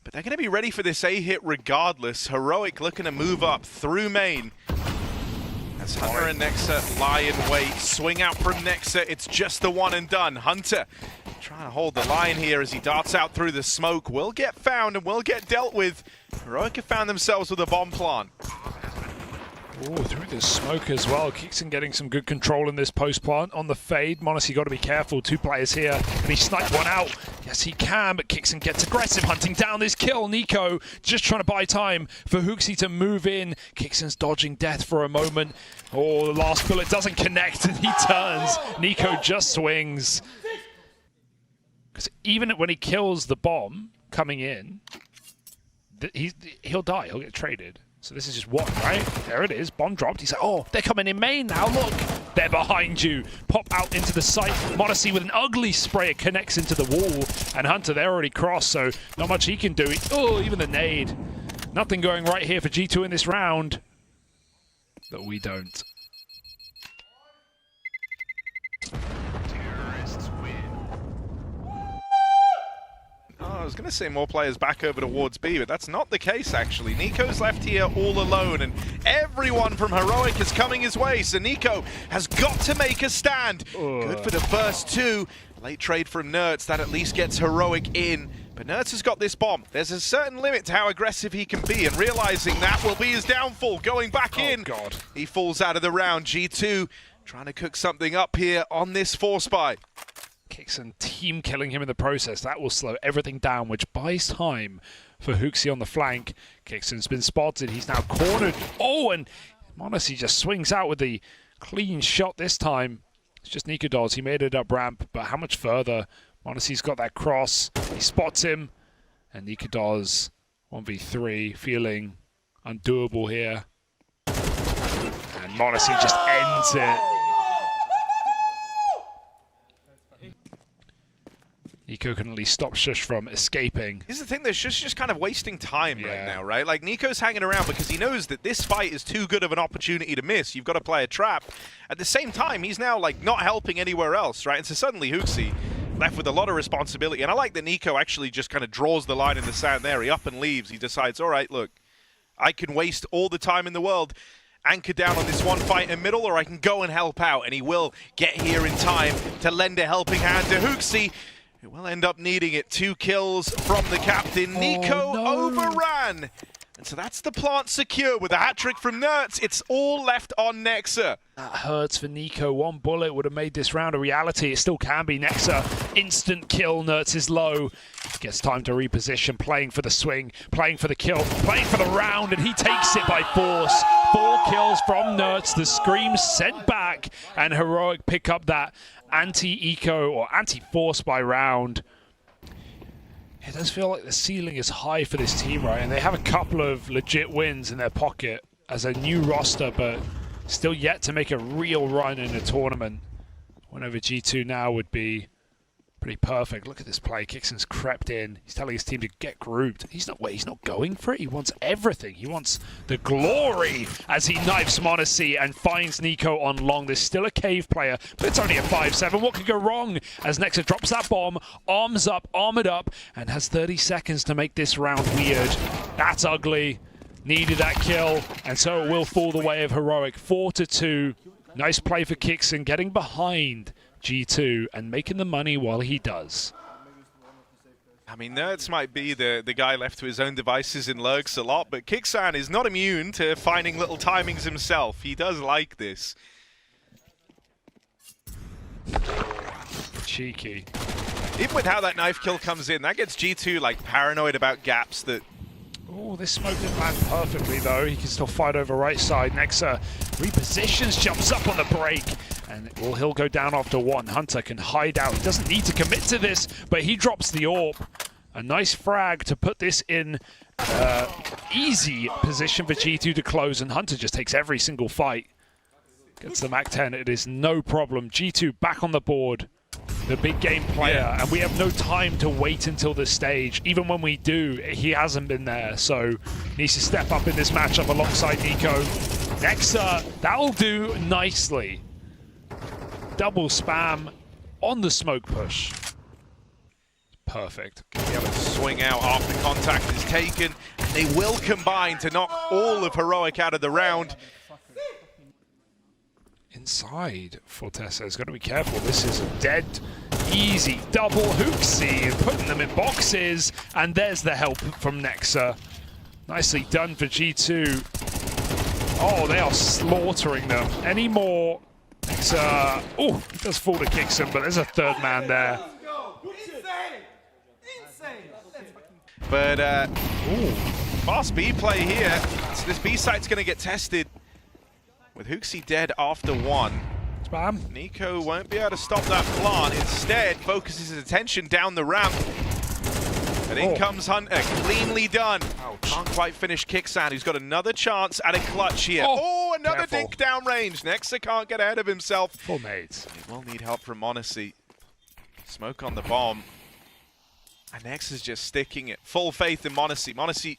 But they're going to be ready for this A hit regardless. Heroic looking to move up through main. As Hunter and Nexa lie in wait, swing out from Nexa, it's just the one and done. Hunter trying to hold the line here as he darts out through the smoke. Will get found and will get dealt with. Heroic have found themselves with a bomb plant. Oh, through the smoke as well. Kixon getting some good control in this post plant on the fade. MOUZ got to be careful. 2 players here. Can he snipe one out? Yes, he can, but Kixon gets aggressive, hunting down this kill. Nico just trying to buy time for Hooksy to move in. Kixon's dodging death for a moment. Oh, the last bullet doesn't connect and he turns. Nico just swings. Because even when he kills the bomb coming in, he'll die. He'll get traded. So this is just one, right? There it is. Bomb dropped. He's like, oh, they're coming in main now. Look, they're behind you. Pop out into the site. MOUZ with an ugly spray. It connects into the wall. And Hunter, they're already crossed, so not much he can do. Oh, even the nade. Nothing going right here for G2 in this round. But we don't. I was going to say more players back over towards B, but that's not the case, actually. Nico's left here all alone, and everyone from Heroic is coming his way, so Nico has got to make a stand. Good for the first 2. Late trade from Nerds, that at least gets Heroic in. But Nerds has got this bomb. There's a certain limit to how aggressive he can be, and realizing that will be his downfall. Going back in, God. He falls out of the round. G2 trying to cook something up here on this 4-spy. Kixon team killing him in the process. That will slow everything down, which buys time for Hooksy on the flank. Kixon's been spotted. He's now cornered. Oh, and MOUZ just swings out with the clean shot this time. It's just Nicodoz. He made it up ramp, but how much further? MOUZ's got that cross. He spots him, and Nicodoz 1v3, feeling undoable here. And MOUZ just ends it. Nico can at least stop Shush from escaping. Here's the thing, that Shush just kind of wasting time right now, right? Like, Nico's hanging around because he knows that this fight is too good of an opportunity to miss. You've got to play a trap. At the same time, he's now, like, not helping anywhere else, right? And so suddenly Hooksy left with a lot of responsibility. And I like that Nico actually just kind of draws the line in the sand there. He up and leaves. He decides, all right, look, I can waste all the time in the world anchored down on this one fight in middle, or I can go and help out. And he will get here in time to lend a helping hand to Hooksy. It will end up needing it. 2 kills from the captain. Nico overran. And so that's the plant secure with a hat-trick from Nerds. It's all left on Nexa. That hurts for Nico. 1 bullet would have made this round a reality. It still can be. Nexa, instant kill. Nerds is low. Gets time to reposition, playing for the swing, playing for the kill, playing for the round, and he takes it by force. 4 kills from Nerds. The scream sent back, and Heroic pick up that anti-eco or anti-force by round. It does feel like the ceiling is high for this team, right? And they have a couple of legit wins in their pocket as a new roster, but still yet to make a real run in a tournament. Win over G2 now would be pretty perfect. Look at this play. Kixon's crept in. He's telling his team to get grouped. He's not going for it. He wants everything. He wants the glory as he knifes MOUZ and finds Nico on long. There's still a cave player, but it's only a 5-7. What could go wrong as Nexa drops that bomb, arms up, armored up, and has 30 seconds to make this round weird. That's ugly. Needed that kill, and so it will fall the way of Heroic. 4-2. Nice play for Kixon, getting behind G2 and making the money while he does. I mean, Nerds might be the guy left to his own devices in Lurks a lot, but Kixan is not immune to finding little timings himself. He does like this. Cheeky. Even with how that knife kill comes in, that gets G2 like paranoid about gaps that... Oh, this smoke didn't land perfectly though. He can still fight over right side. Nexa repositions, jumps up on the break, and he'll go down after 1. Hunter can hide out. He doesn't need to commit to this, but he drops the AWP. A nice frag to put this in easy position for G2 to close, and Hunter just takes every single fight. Gets the MAC-10. It is no problem. G2 back on the board. The big game player, and we have no time to wait until this stage. Even when we do, he hasn't been there, so needs to step up in this matchup alongside Nico. Nexa, that'll do nicely. Double spam on the smoke push. Perfect. We have a swing out after contact is taken. And they will combine to knock all of Heroic out of the round. Inside for Tesser's got to be careful. This is a dead, easy double HooXi and putting them in boxes. And there's the help from Nexa. Nicely done for G2. Oh, they are slaughtering them. Any more? Nexa, oh, it does fall to Kixon, but there's a third man there. But, fast B play here. So this B site's going to get tested. With HooXi dead after one. Spam. NiKo won't be able to stop that plant. Instead, focuses his attention down the ramp. And in comes Hunter, cleanly done. Can't quite finish Kixan, who's got another chance at a clutch here. Oh, another dink downrange. Nexa can't get ahead of himself. Full nades. He will need help from m0NESY. Smoke on the bomb. And Nexa's just sticking it. Full faith in m0NESY. m0NESY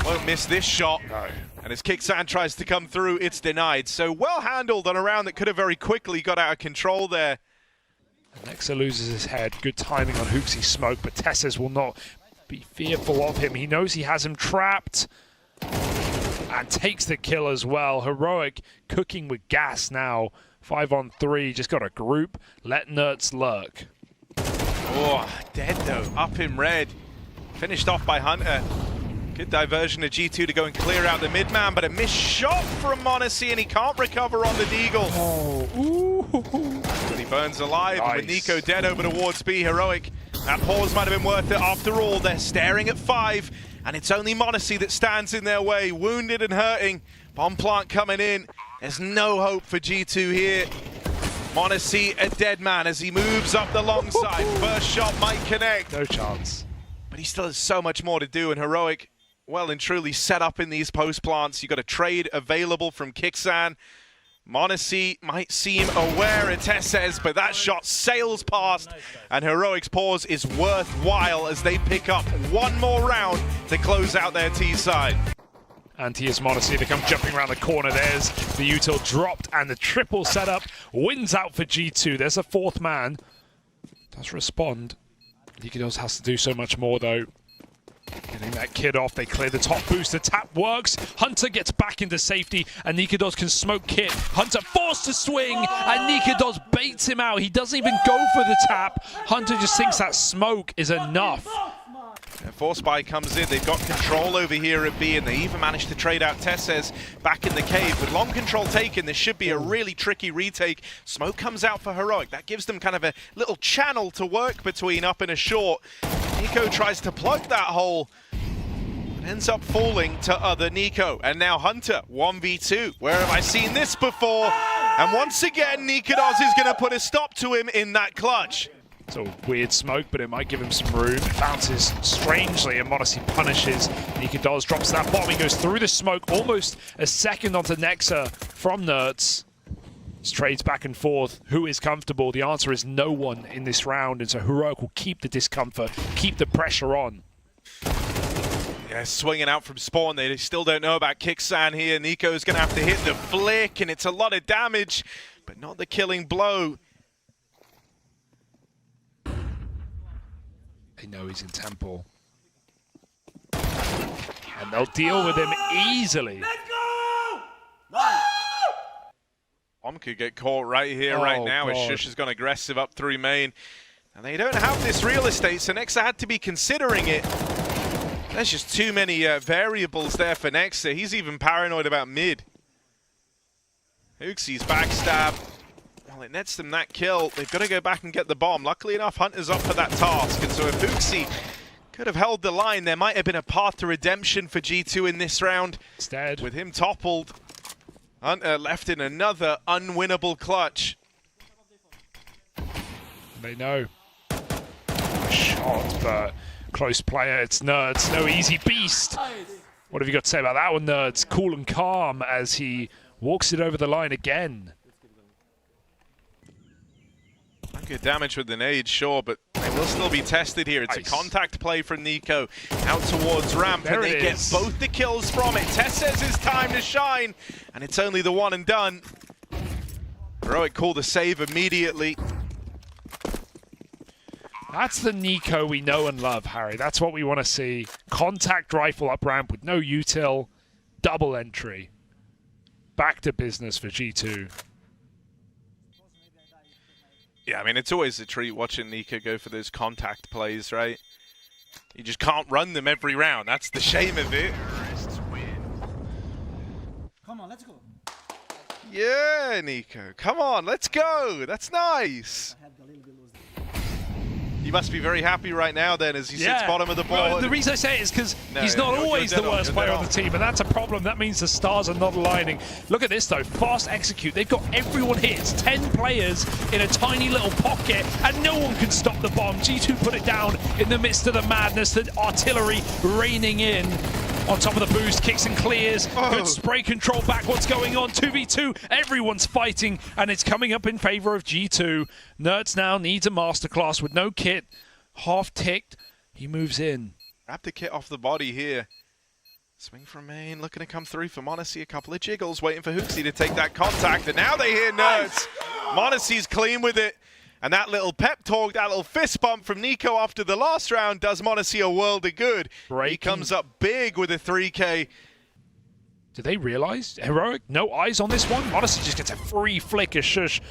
won't miss this shot. No. And as Kixan tries to come through, it's denied. So well handled on a round that could have very quickly got out of control there. Nexa loses his head. Good timing on HooXi's smoke, but Tesses will not be fearful of him. He knows he has him trapped. And takes the kill as well. Heroic cooking with gas now. 5-on-3. Just got a group. Let Nerds lurk. Oh, dead though. Up in red. Finished off by Hunter. Good diversion of G2 to go and clear out the mid-man, but a missed shot from m0NESY, and he can't recover on the Deagle. Oh, ooh. But he burns alive, Nice. with NiKo dead over towards B. Heroic, that pause might have been worth it after all. They're staring at 5, and it's only m0NESY that stands in their way, wounded and hurting. Bomb plant coming in. There's no hope for G2 here. m0NESY a dead man as he moves up the long side. First shot might connect. No chance. But he still has so much more to do, and Heroic well and truly set up in these post plants. You got a trade available from Kixan. m0NESY might seem aware at Tesses, but that shot sails past, and Heroic's pause is worthwhile as they pick up one more round to close out their T side. Anti-is m0NESY to come jumping around the corner. There's the util dropped, and the triple setup wins out for G2. There's a fourth man. Does respond. Nikidos has to do so much more though. Getting that kid off, they clear the top boost, the tap works, Hunter gets back into safety, and Nikidos can smoke Kit. Hunter forced to swing, and Nikidos baits him out. He doesn't even go for the tap. Hunter just thinks that smoke is enough. And Force Buy comes in, they've got control over here at B, and they even managed to trade out Tesses back in the cave. With long control taken, this should be a really tricky retake. Smoke comes out for Heroic. That gives them kind of a little channel to work between up and a short. NiKo tries to plug that hole, but ends up falling to other NiKo. And now Hunter, 1v2. Where have I seen this before? And once again, Nikidos is going to put a stop to him in that clutch. It's a weird smoke, but it might give him some room. It bounces strangely, and m0NESY punishes. Nikidos drops that bomb. He goes through the smoke, almost a second onto Nexa from Nerds. Just trades back and forth. Who is comfortable? The answer is no one in this round, and so Heroic will keep the discomfort, keep the pressure on. Yeah, swinging out from spawn. They still don't know about Kixan here. NiKo's going to have to hit the flick, and it's a lot of damage, but not the killing blow. They know he's in Temple. And they'll deal with him easily. Let's go! Nice. Bomb could get caught right here, right now, as Shush has gone aggressive up through main. And they don't have this real estate, so Nexa had to be considering it. There's just too many variables there for Nexa. He's even paranoid about mid. HooXi's backstab. Well, it nets them that kill. They've got to go back and get the bomb. Luckily enough, Hunter's up for that task. And so if HooXi could have held the line, there might have been a path to redemption for G2 in this round. Instead, with him toppled, Hunter left in another unwinnable clutch. they know. Shot, but close player. It's Nerds. No easy beast. What have you got to say about that one, Nerds? Cool and calm as he walks it over the line again. Good damage with the nade, sure, but they will still be tested here. It's nice. A contact play from NiKo out towards ramp, There and they get both the kills from it. Tess says it's time to shine, and it's only the one and done. Heroic called a save immediately. That's the Nico we know and love, Harry. That's what we want to see. Contact rifle up ramp with no util. Double entry. Back to business for G2. Yeah, I mean, it's always a treat watching Nico go for those contact plays, right? You just can't run them every round. That's the shame of it. Come on, let's go. Yeah, Nico. Come on, let's go. That's nice. You must be very happy right now then as he sits bottom of the board. Well, the reason I say it is because he's not always the worst player on the team, and that's a problem. That means the stars are not aligning. Look at this though, fast execute. They've got everyone hit. It's 10 players in a tiny little pocket, and no one can stop the bomb. G2 put it down in the midst of the madness, the artillery raining in. On top of the boost, kicks and clears. Good spray control back. What's going on? 2v2. Everyone's fighting, and it's coming up in favor of G2. Nerds now needs a masterclass with no kit. Half ticked. He moves in. Grab the kit off the body here. Swing from main, looking to come through for m0NESY. A couple of jiggles, waiting for HooXi to take that contact. And now they hear Nerds. m0NESY's clean with it. And that little pep talk, that little fist bump from Nico after the last round does m0NESY a world of good. He comes up big with a 3K. Do they realize? Heroic, no eyes on this one. m0NESY just gets a free flick as Shush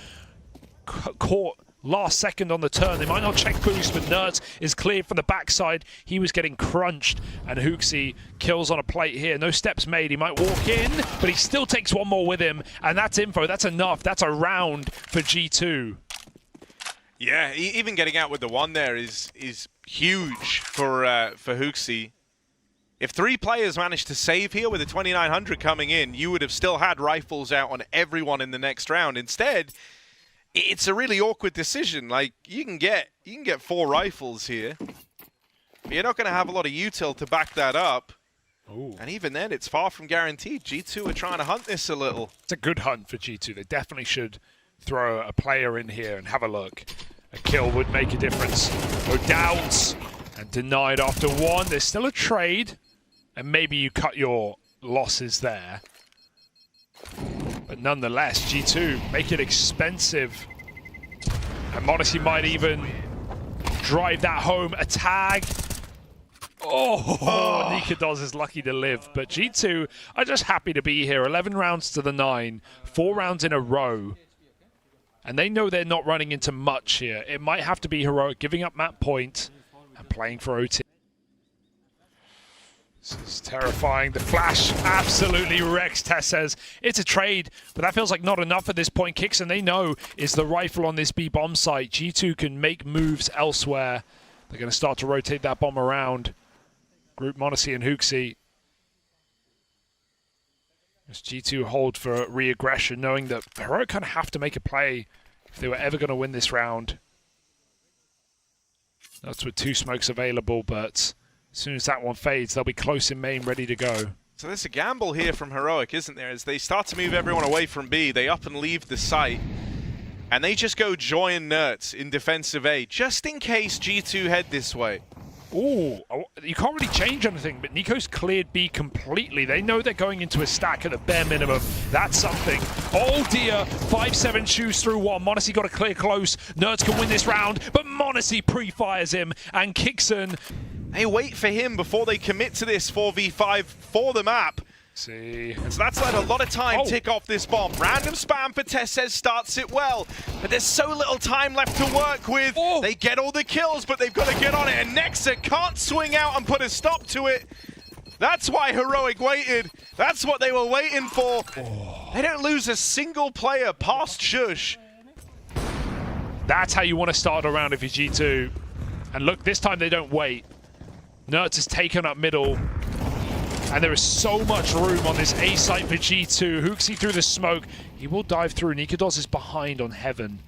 caught last second on the turn. They might not check boost, but Nerds is cleared from the backside. He was getting crunched, and HooXi kills on a plate here. No steps made. He might walk in, but he still takes one more with him, and that's info. That's enough. That's a round for G2. Yeah, even getting out with the one there is huge for HooXi. If 3 players managed to save here with a 2900 coming in, you would have still had rifles out on everyone in the next round. Instead, it's a really awkward decision. Like, you can get 4 rifles here, but you're not going to have a lot of util to back that up. Ooh. And even then, it's far from guaranteed. G2 are trying to hunt this a little. It's a good hunt for G2. They definitely should throw a player in here and have a look. A kill would make a difference. No doubts. And denied after 1. There's still a trade. And maybe you cut your losses there. But nonetheless, G2 make it expensive. And m0NESY might even drive that home. A tag. Oh, Nikadoz is lucky to live. But G2 are just happy to be here. 11 rounds to the 9. 4 rounds in a row. And they know they're not running into much here. It might have to be Heroic giving up map point and playing for OT. This is terrifying. The flash absolutely wrecks. Tess says it's a trade, but that feels like not enough at this point. Kixon, they know, is the rifle on this B bomb site. G2 can make moves elsewhere. They're going to start to rotate that bomb around. Group m0NESY and HooXi. As G2 hold for re-aggression, knowing that Heroic kind of have to make a play if they were ever going to win this round. That's with 2 smokes available, but as soon as that one fades, they'll be close in main, ready to go. So there's a gamble here from Heroic, isn't there? As they start to move everyone away from B, they up and leave the site. And they just go join Nerds in defensive A, just in case G2 head this way. Ooh, you can't really change anything, but Nico's cleared B completely. They know they're going into a stack at the bare minimum. That's something. Oh dear, 5-7 shoes through 1. m0NESY got to clear close. Nerds can win this round, but m0NESY pre-fires him and kicks in. They wait for him before they commit to this 4v5 for the map. See. And so that's let a lot of time tick off this bomb. Random spam for Tessez starts it well, but there's so little time left to work with. They get all the kills, but they've got to get on it, and Nexa can't swing out and put a stop to it. That's why Heroic waited. That's what they were waiting for. They don't lose a single player past Shush. That's how you want to start a round if you're G2. And look, this time they don't wait. Nerds is taken up middle. And there is so much room on this A site for G2. HooXi through the smoke. He will dive through. Nikadoz is behind on Heaven.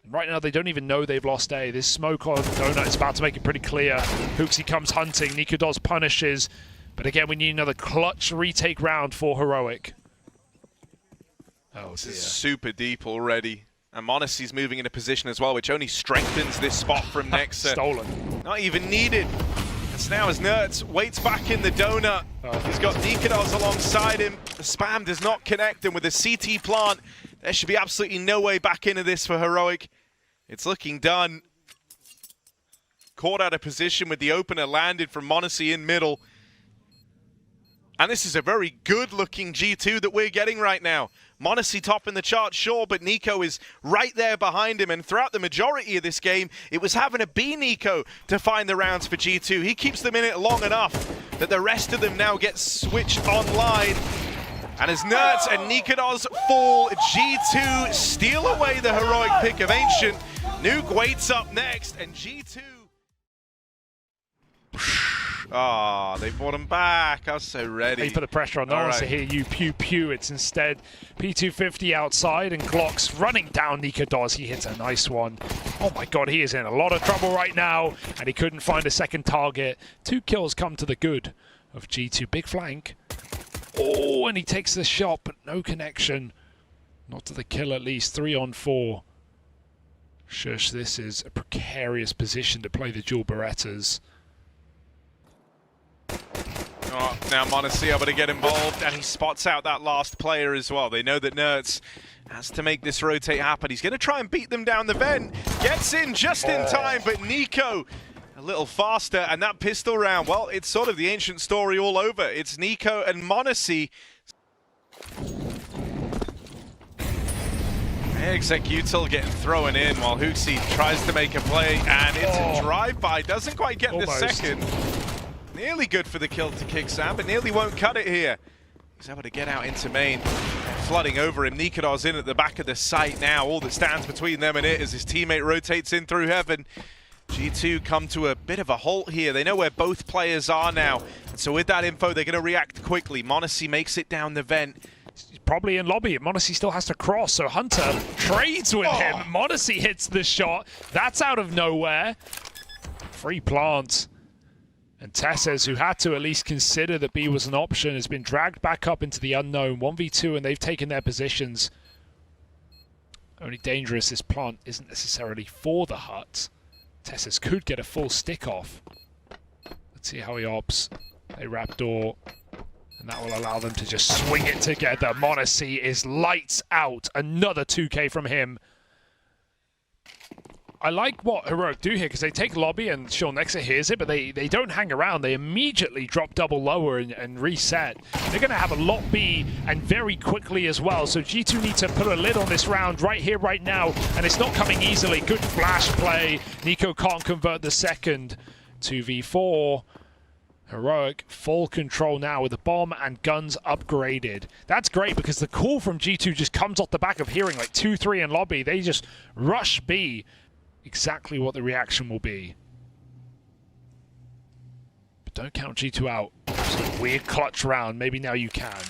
Right now, they don't even know they've lost A. This smoke on Donut is about to make it pretty clear. HooXi comes hunting. Nikadoz punishes. But again, we need another clutch retake round for Heroic. Oh, this is super deep already. And m0NESY's moving in a position as well, which only strengthens this spot from Nexa. Stolen. Not even needed. So now as Nerds waits back in the donut, he's got Nikadoz alongside him. The spam does not connect, and with a CT plant, there should be absolutely no way back into this for Heroic. It's looking done. caught out of position with the opener landed from MOUZ in middle. And this is a very good-looking G2 that we're getting right now. MOUZ top in the chart, sure, but Nico is right there behind him. And throughout the majority of this game, it was having to be Nico to find the rounds for G2. He keeps them in it long enough that the rest of them now get switched online. And as Nertz and Nikodos fall, G2 steal away the heroic pick of Ancient. Nuke waits up next, and G2... Ah, they brought him back. I was so ready. He put the pressure on. No one wants to hear you pew pew. It's instead P250 outside and Glock's running down Nikodos. He hits a nice one. Oh my god, he is in a lot of trouble right now, and he couldn't find a second target. 2 kills come to the good of G2. Big flank. Oh, and he takes the shot, but no connection. Not to the kill at least. 3 on 4. Shush, this is a precarious position to play the dual Berettas. Oh, now MOUZ able to get involved, and he spots out that last player as well. They know that Nertz has to make this rotate happen. He's going to try and beat them down the vent. Gets in just in time, but Nico a little faster, and that pistol round, well, it's sort of the Ancient story all over. It's Nico and MOUZ. Executal getting thrown in while Hooksy tries to make a play, and it's a drive-by. Doesn't quite get the second. Nearly good for the kill to kick Sam, but nearly won't cut it here. He's able to get out into main. Flooding over him. Nikodos in at the back of the site now. All that stands between them and it as his teammate rotates in through heaven. G2 come to a bit of a halt here. They know where both players are now. And so with that info, they're going to react quickly. MOUZ makes it down the vent. He's probably in lobby. MOUZ still has to cross, so Hunter trades with him. MOUZ hits the shot. That's out of nowhere. Free plant. And Tesses, who had to at least consider that B was an option, has been dragged back up into the unknown. 1v2, and they've taken their positions. Only dangerous, this plant isn't necessarily for the hut. Tesses could get a full stick off. Let's see how he opts. They wrap door, and that will allow them to just swing it together. MOUZ is lights out. Another 2K from him. I like what Heroic do here, because they take lobby and sure, Nexa hears it, but they don't hang around. They immediately drop double lower and reset. They're going to have a lot B, and very quickly as well. So G2 need to put a lid on this round right here, right now, and it's not coming easily. Good flash play. Nico can't convert the second. 2v4. Heroic full control now with the bomb and guns upgraded. That's great because the call from G2 just comes off the back of hearing like 2-3 in lobby. They just rush B. Exactly what the reaction will be. But don't count G2 out. It's a weird clutch round. Maybe now you can.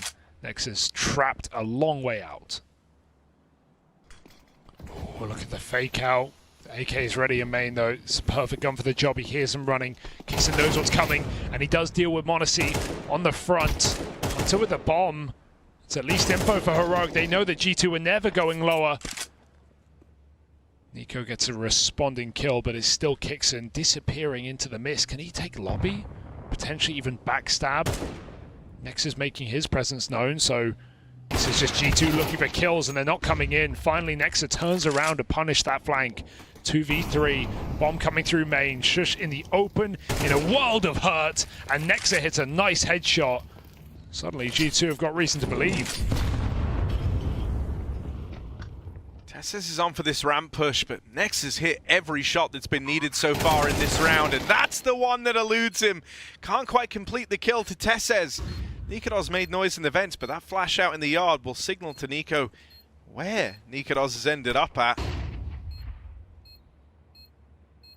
Nexus trapped a long way out. Oh, look at the fake out. The AK is ready in main though. It's a perfect gun for the job. He hears him running. Kixon knows what's coming. And he does deal with MOUZ on the front. Until with the bomb. It's at least info for Heroic. They know that G2 are never going lower. Nico gets a responding kill, but is still Kixon disappearing into the mist. Can he take lobby? Potentially even backstab? Nexus making his presence known, so this is just G2 looking for kills, and they're not coming in. Finally, Nexa turns around to punish that flank. 2v3, bomb coming through main. Shush in the open, in a world of hurt, and Nexa hits a nice headshot. Suddenly, G2 have got reason to believe. Tesses is on for this ramp push, but Nex has hit every shot that's been needed so far in this round, and that's the one that eludes him. Can't quite complete the kill to Tesses. Nikodos made noise in the vents, but that flash out in the yard will signal to Nico where Nikodos has ended up at.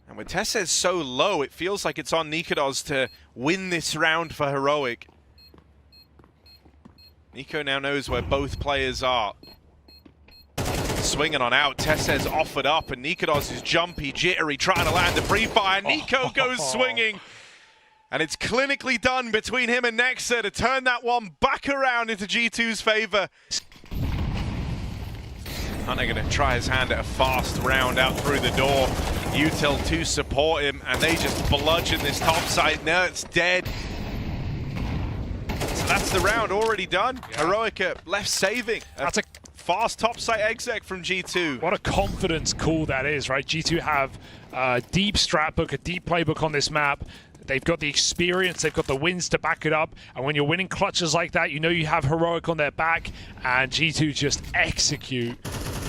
And with Tesses so low, it feels like it's on Nikodos to win this round for Heroic. Nico now knows where both players are. Swinging on out, Tesses offered up, and Nikodos is jumpy, jittery, trying to land the pre-fire. Nico goes swinging, and it's clinically done between him and Nexa to turn that one back around into G2's favor. Hunter going to try his hand at a fast round out through the door. Util to support him, and they just bludgeon this top side. Nertz dead. So that's the round already done. Heroic left saving. That's a fast topside exec from G2. What a confidence call that is, right? G2 have a deep strat book, a deep playbook on this map. They've got the experience, they've got the wins to back it up, and when you're winning clutches like that, you know you have Heroic on their back, and G2 just execute.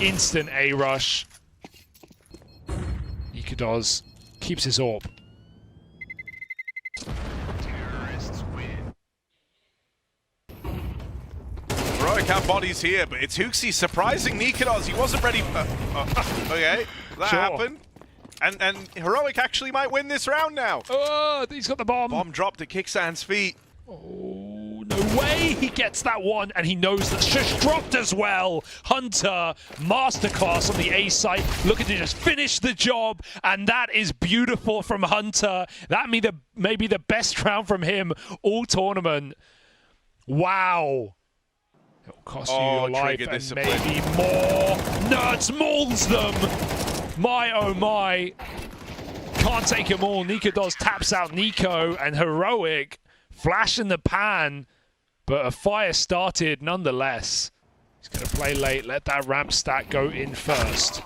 Instant A rush. Ikados keeps his orb. Heroic have bodies here, but it's HooXi surprising Nikados. He wasn't ready. Okay, that happened. And Heroic actually might win this round now. Oh, he's got the bomb. Bomb dropped at Kicksan's feet. Oh, no way he gets that one, and he knows that Shush dropped as well. Hunter, masterclass on the A site, looking to just finish the job, and that is beautiful from Hunter. That may be the best round from him all tournament. Wow. It'll cost you your life and discipline. maybe more. Nerds mauls them. My oh my. Can't take him all. Nikados taps out Nico, and Heroic flash in the pan, but a fire started nonetheless. He's going to play late, let that ramp stack go in first.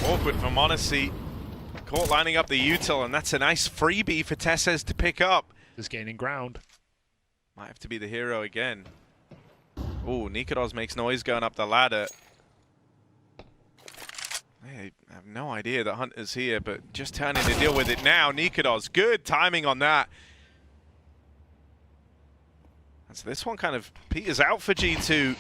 Awkward for m0NESY. Caught lining up the util, and that's a nice freebie for Tesses to pick up. Is gaining ground. Might have to be the hero again. Ooh, Nikados makes noise going up the ladder. I have no idea that Hunter's here, but just turning to deal with it now. Nikados, good timing on that. And so this one kind of peters out for G2.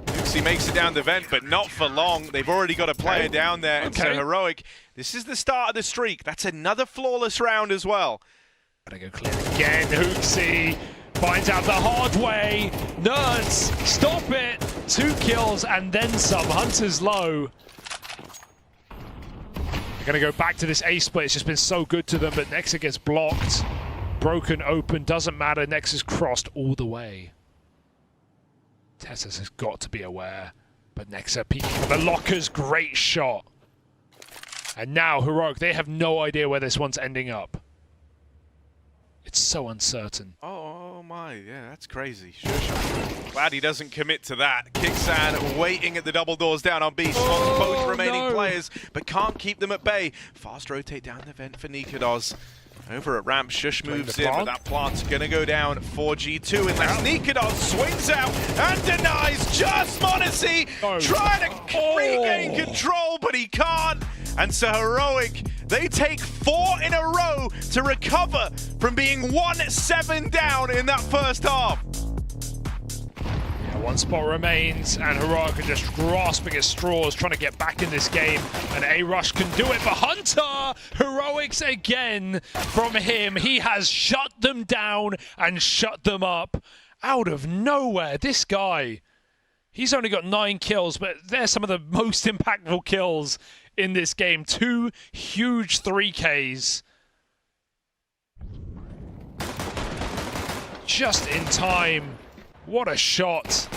HooXi makes it down the vent, but not for long. They've already got a player down there, and so Heroic, this is the start of the streak. That's another flawless round as well. Gotta go clear again. HooXi finds out the hard way. Nerds, stop it. 2 kills and then some. Hunter's low. They're gonna go back to this A split. It's just been so good to them, but Nexa gets blocked. Broken open, doesn't matter. Nexa's crossed all the way. Tessus has got to be aware, but Nexa peeking for the lockers. Great shot. And now Heroic, they have no idea where this one's ending up. It's so uncertain. Oh my, yeah, that's crazy. Glad he doesn't commit to that. Kicksan waiting at the double doors down on B, spots both remaining players, but can't keep them at bay. Fast rotate down the vent for Nikados. Over at ramp, Shush moves in, but that plant's gonna go down for G2 unless Nikados swings out and denies just m0NESY, trying to regain control, but he can't. And so Heroic, they take 4 in a row to recover from being 1-7 down in that first half. Yeah, 1 spot remains, and Heroic are just grasping at straws, trying to get back in this game. And A-Rush can do it, but Hunter! Heroics again from him. He has shut them down and shut them up. Out of nowhere, this guy. He's only got 9 kills, but they're some of the most impactful kills in this game. 2 huge 3Ks. Just in time. What a shot.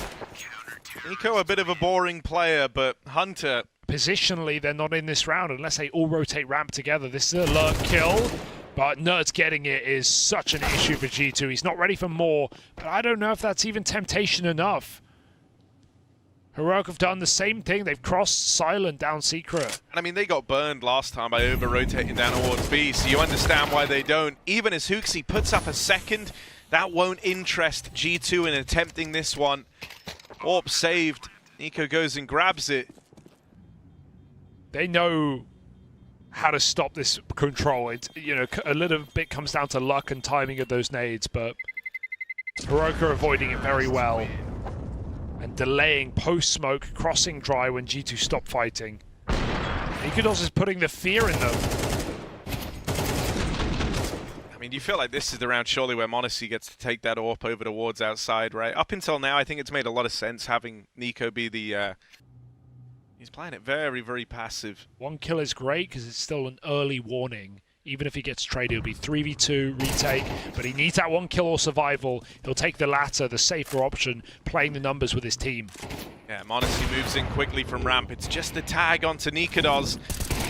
Nico, a bit of a boring player, but Hunter... Positionally, they're not in this round unless they all rotate ramp together. This is a lurk kill, but Nerds getting it is such an issue for G2. He's not ready for more, but I don't know if that's even temptation enough. Heroic have done the same thing. They've crossed silent down secret. And I mean, they got burned last time by over-rotating down towards B, so you understand why they don't. Even as HooXi puts up a second, that won't interest G2 in attempting this one. Orb saved. Nico goes and grabs it. They know how to stop this control. It's, you know, a little bit comes down to luck and timing of those nades, but Heroic are avoiding it very well. And delaying post-smoke, crossing dry when G2 stop fighting. Nikados is putting the fear in them. I mean, you feel like this is the round surely where m0NESY gets to take that AWP over towards outside, right? Up until now, I think it's made a lot of sense having Nico be the... He's playing it very, very passive. 1 kill is great because it's still an early warning. Even if he gets traded, it'll be 3v2, retake, but he needs that 1 kill or survival. He'll take the latter, the safer option, playing the numbers with his team. Yeah, m0NESY moves in quickly from ramp. It's just the tag onto Nikados.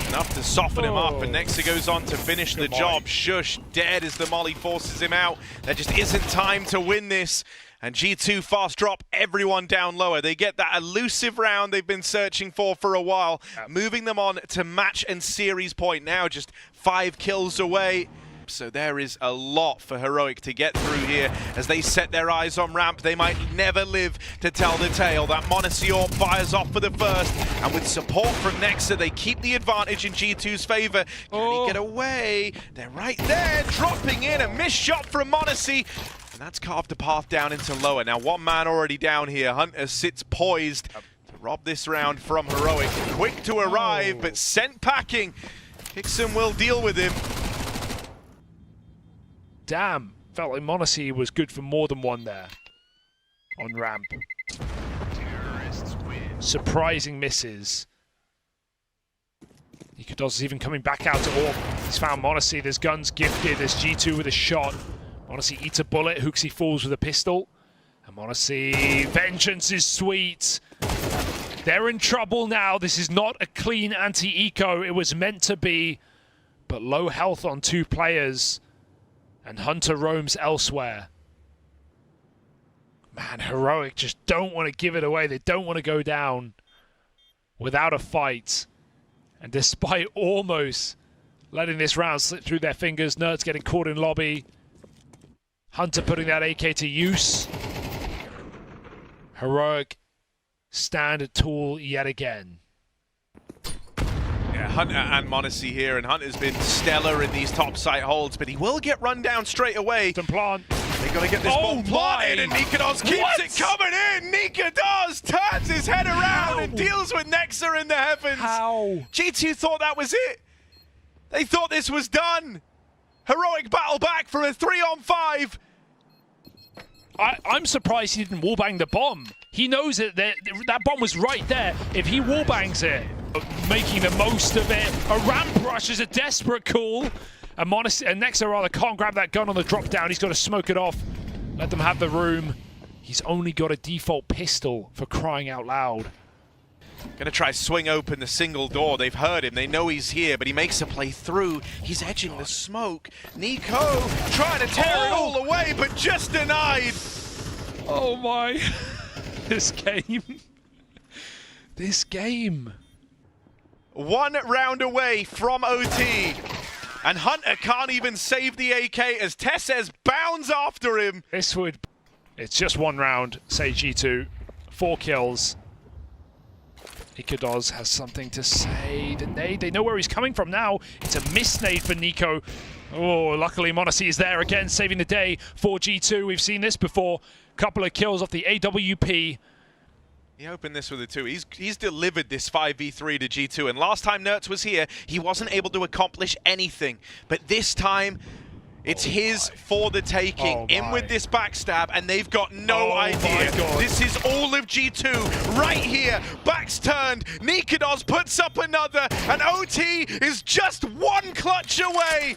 Enough to soften him up, and Nexa goes on to finish the job. Shush dead as the molly forces him out. There just isn't time to win this. And G2 fast drop everyone down lower. They get that elusive round they've been searching for a while, moving them on to match and series point now, just 5 kills away. So there is a lot for Heroic to get through here as they set their eyes on ramp. They might never live to tell the tale. That Monacior fires off for the first, and with support from Nexa, they keep the advantage in G2's favor. Can he get away? They're right there, dropping in a missed shot from Monacy. And that's carved a path down into lower. Now 1 man already down here. Hunter sits poised to rob this round from Heroic. Quick to arrive, but sent packing. Hickson will deal with him. Damn, felt like Monacy was good for more than one there on ramp. Surprising misses. Nikodos is even coming back out to AWP. He's found Monacy. There's guns gifted. There's G2 with a shot. Monacy eats a bullet. Hooksy falls with a pistol. And Monacy, vengeance is sweet. They're in trouble now. This is not a clean anti-eco. It was meant to be. But low health on 2 players. And Hunter roams elsewhere. Man, Heroic just don't want to give it away. They don't want to go down without a fight. And despite almost letting this round slip through their fingers, Nerds getting caught in lobby. Hunter putting that AK to use. Heroic stand a tool yet again. Yeah, Hunter and Monacy here, and Hunter's been stellar in these top site holds, but he will get run down straight away. Plant. They gotta get this ball planted, and Nikodos keeps it coming in. Nikodos turns his head around and deals with Nexa in the heavens. How? G2 thought that was it. They thought this was done. Heroic battle back for a 3-on-5. I'm surprised he didn't wallbang the bomb. He knows that that bomb was right there. If he wallbangs it, making the most of it. A ramp rush is a desperate call. And Nexa rather can't grab that gun on the drop down. He's got to smoke it off. Let them have the room. He's only got a default pistol, for crying out loud. Gonna try swing open the single door. They've heard him. They know he's here, but he makes a play through. He's edging the smoke. Nico trying to tear it all away, but just denied. Oh my. This game. This game. 1 round away from OT. And Hunter can't even save the AK as Tesses bounds after him. It's just 1 round, say G2. 4 kills. Nikodos has something to say. The nade, they know where he's coming from now. It's a miss nade for Nico. Oh, luckily Monacy is there again, saving the day for G2. We've seen this before. Couple of kills off the AWP. He opened this with a 2. He's delivered this 5v3 to G2, and last time Nerds was here, he wasn't able to accomplish anything. But this time, it's his for the taking. In with this backstab, and they've got no idea. This is all of G2 right here. Backs turned. Nikodos puts up another, and OT is just 1 clutch away.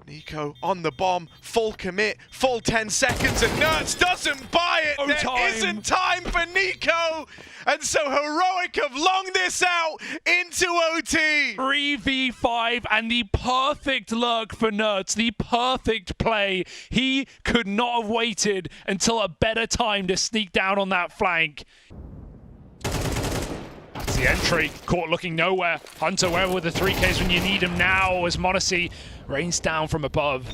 Nico on the bomb, full commit, full 10 seconds, and Nerds doesn't buy it. There isn't time for Nico. And so Heroic have longed this out into OT. 3v5 and the perfect lurk for Nerds, the perfect play. He could not have waited until a better time to sneak down on that flank. That's the entry, caught looking nowhere. Hunter where with the 3Ks when you need him now as Monacy rains down from above.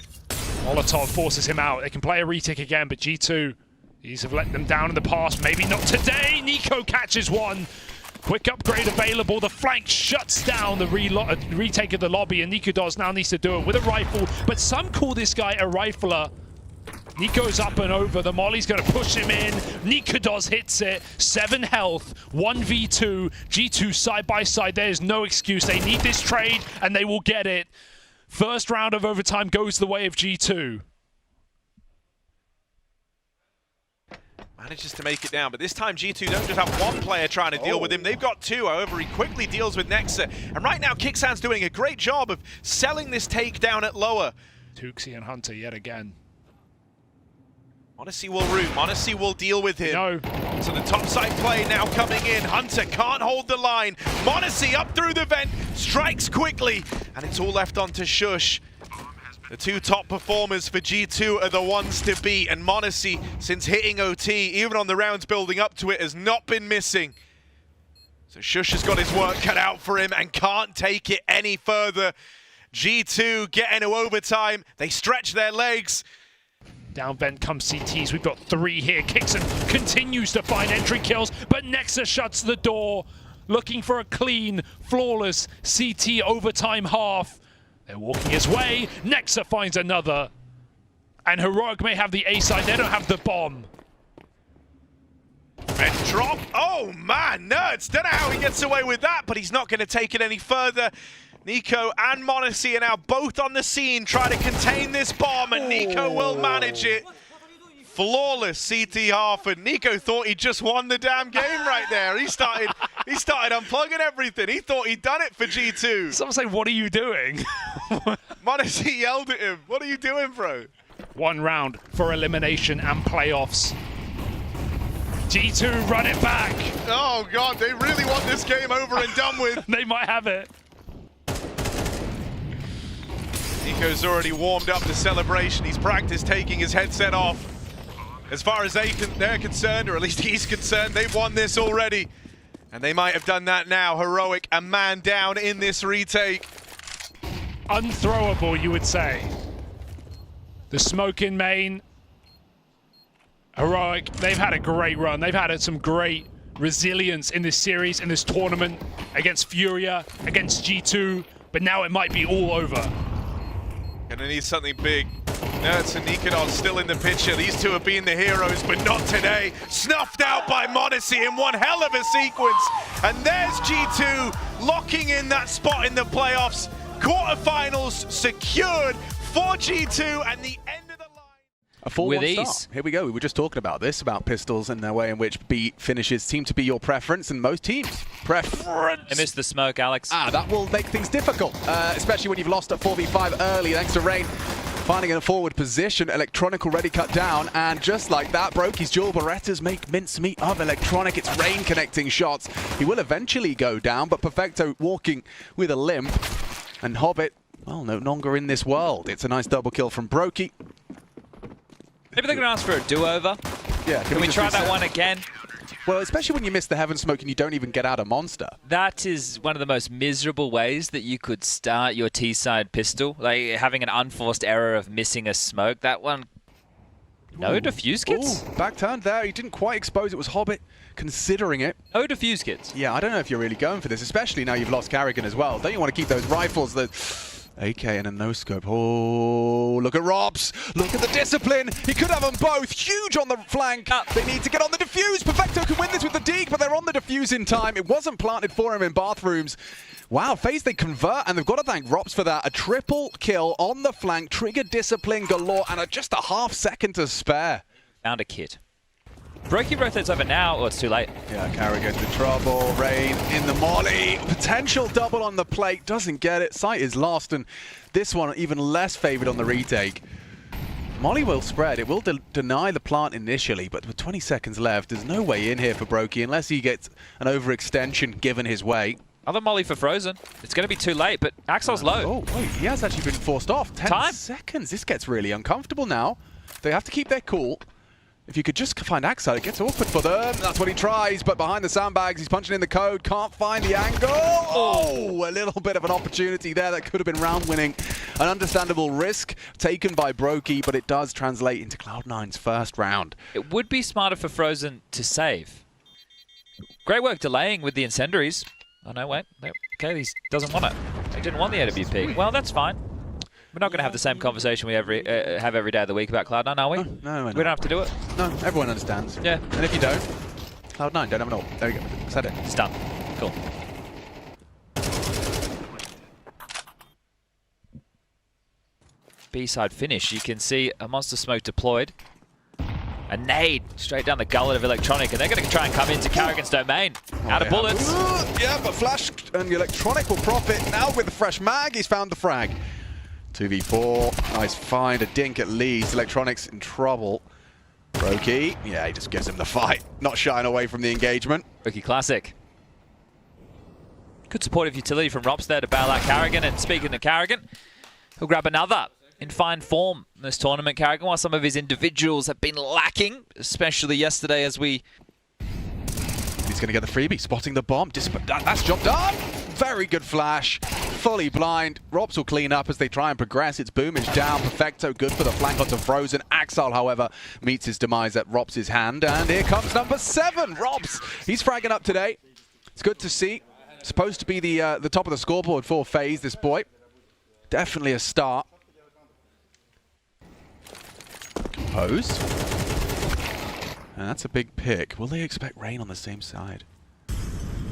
Molotov forces him out. They can play a retake again, but G2, these have let them down in the past. Maybe not today. Nico catches 1. Quick upgrade available. The flank shuts down the retake of the lobby, and Nikodos now needs to do it with a rifle. But some call this guy a rifler. Nico's up and over. The molly's going to push him in. Nikodos hits it. 7 health. 1v2. G2 side by side. There's no excuse. They need this trade, and they will get it. First round of overtime goes the way of G2. Manages to make it down, but this time G2 don't just have 1 player trying to deal with him. They've got 2. However, he quickly deals with Nexa. And right now, Kicksan's doing a great job of selling this takedown at lower. Tuxi and Hunter yet again. Monacy will root. Monacy will deal with him. No. So the topside play now coming in. Hunter can't hold the line. Monacy up through the vent, strikes quickly, and it's all left on to Shush. The two top performers for G2 are the ones to beat, and m0NESY, since hitting OT, even on the rounds building up to it, has not been missing. So Shush has got his work cut out for him and can't take it any further. G2 get into overtime, they stretch their legs. Down vent comes CTs, we've got 3 here. Kixon continues to find entry kills, but Nexa shuts the door, looking for a clean, flawless CT overtime half. They're walking his way, Nexa finds another. And Heroic may have the A side, they don't have the bomb. And drop, oh man, Nerds, don't know how he gets away with that, but he's not going to take it any further. NiKo and m0NESY are now both on the scene trying to contain this bomb, and NiKo will manage it. Flawless CT half, and NiKo thought he just won the damn game right there. He started unplugging everything. He thought he'd done it for G2. Someone say, what are you doing? m0NESY yelled at him, what are you doing, bro? 1 round for elimination and playoffs. G2 run it back. Oh god, they really want this game over and done with. They might have it. NiKo's already warmed up the celebration. He's practiced taking his headset off. As far as they're concerned, or at least he's concerned, they've won this already. And they might have done that now. Heroic, a man down in this retake. Unthrowable, you would say. The smoke in main. Heroic, they've had a great run. They've had some great resilience in this series, in this tournament, against Furia, against G2, but now it might be all over. Gonna need something big. Nerds and Nikodon still in the picture. These two have been the heroes, but not today. Snuffed out by m0NESY in one hell of a sequence. And there's G2 locking in that spot in the playoffs. Quarterfinals secured for G2 and the end of the line. A 4-1 with ease. start. Here we go. We were just talking about this, about Pistols and the way in which B finishes seem to be your preference, and most teams' preference. I missed the smoke, Alex. That will make things difficult, especially when you've lost at 4v5 early thanks to Rain. Finding in a forward position, Electronic already cut down, and just like that, Broky's dual Berettas make mincemeat of Electronic. It's Rain connecting shots. He will eventually go down, but Perfecto walking with a limp. And Hobbit, well, no longer in this world. It's a nice double kill from Broky. Maybe they're going to ask for a do-over. Yeah, Can we try that one again? Well, especially when you miss the Heaven Smoke and you don't even get out a monster. That is one of the most miserable ways that you could start your T-side pistol. Like having an unforced error of missing a smoke. That one, no defuse kits? Ooh, back turn there. He didn't quite expose it was Hobbit considering it. No defuse kits. Yeah, I don't know if you're really going for this, especially now you've lost Carrigan as well. Don't you want to keep those rifles, the AK and a no-scope? Oh, look at Robs. Look at the discipline. He could have them both. Huge on the flank. They need to get on the defuse. Perfecto can win this with the deke, but they're on the defuse in time. It wasn't planted for him in bathrooms. Wow, FaZe, they convert, and they've got to thank Robs for that. A triple kill on the flank, trigger discipline galore, and just a half second to spare. Found a kit. Brokey rotates over now, or it's too late. Yeah, Carrigan's in trouble. Rain in the molly. Potential double on the plate. Doesn't get it. Sight is lost, and this one even less favored on the retake. Molly will spread. It will deny the plant initially, but with 20 seconds left, there's no way in here for Brokey unless he gets an overextension given his way. Other molly for Frozen. It's going to be too late, but Axel's low. Oh, wait, he has actually been forced off. 10 seconds. This gets really uncomfortable now. They have to keep their cool. If you could just find Axel, it gets awkward for them. That's what he tries, but behind the sandbags, he's punching in the code, can't find the angle. Oh, a little bit of an opportunity there that could have been round winning. An understandable risk taken by Brokey, but it does translate into Cloud9's first round. It would be smarter for Frozen to save. Great work delaying with the incendiaries. Oh no, wait. No. Okay, he doesn't want it. He didn't want the AWP. Well, that's fine. We're not going to have the same conversation we have every day of the week about Cloud9, are we? No, we don't have to do it. No, everyone understands. Yeah. And if you don't, Cloud9 don't have an ult. There you go. Said it. It's done. Cool. B-side finish. You can see a monster smoke deployed. A nade straight down the gullet of Electronic, and they're going to try and come into Carrigan's domain. Out of bullets. Yeah, but Flash and the Electronic will profit. Now with the fresh mag, he's found the frag. 2v4, nice find, a dink at least. Electronics in trouble. Brokey, yeah, he just gives him the fight. Not shying away from the engagement. Rookie classic. Good supportive utility from Rops there to bail out Carrigan, and speaking of Carrigan, he'll grab another in fine form in this tournament, Carrigan, while some of his individuals have been lacking, especially yesterday as we... He's going to get the freebie, spotting the bomb. That's job done! Very good flash, fully blind. Rops will clean up as they try and progress. It's Boomage down, Perfecto good for the flank onto Frozen. Axel, however, meets his demise at Rops' hand. And here comes number 7, Rops. He's fragging up today. It's good to see. Supposed to be the top of the scoreboard for FaZe, this boy. Definitely a start. Composed. And that's a big pick. Will they expect Rain on the same side?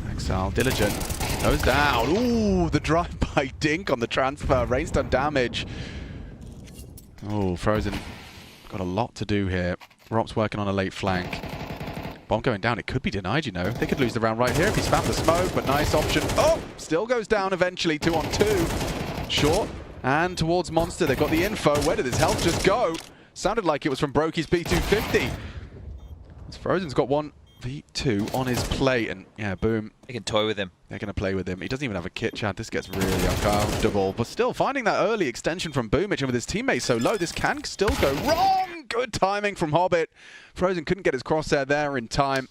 Axel, diligent. Goes down. Ooh, the drive-by dink on the transfer. Rain's done damage. Oh, Frozen got a lot to do here. Rops working on a late flank. Bomb going down. It could be denied, you know. They could lose the round right here if he spammed the smoke, but nice option. Oh, still goes down eventually. 2 on 2. Short and towards Monster. They've got the info. Where did his health just go? Sounded like it was from Brokey's P250. Frozen's got 1v2 on his plate, and yeah, boom. They can toy with him. They're going to play with him. He doesn't even have a kit, Chad. This gets really uncomfortable. But still, finding that early extension from Boomage and with his teammates so low, this can still go wrong. Good timing from Hobbit. Frozen couldn't get his crosshair there in time.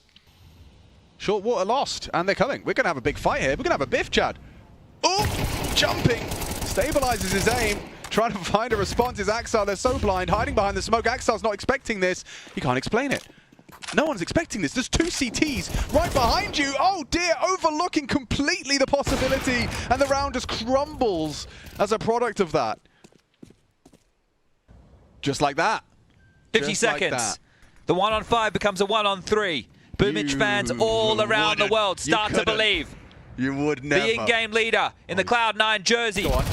Short water lost, and they're coming. We're going to have a big fight here. We're going to have a biff, Chad. Oh, jumping. Stabilizes his aim. Trying to find a response is Axel. They're so blind. Hiding behind the smoke. Axel's not expecting this. He can't explain it. No one's expecting this. There's 2 CTs right behind you. Oh dear, overlooking completely the possibility. And the round just crumbles as a product of that. Just like that. 50 seconds. Like the 1-on-5 becomes a 1-on-3. Boomage fans all around the world start to believe. You would never. The in-game leader in the Cloud9 jersey. Go on.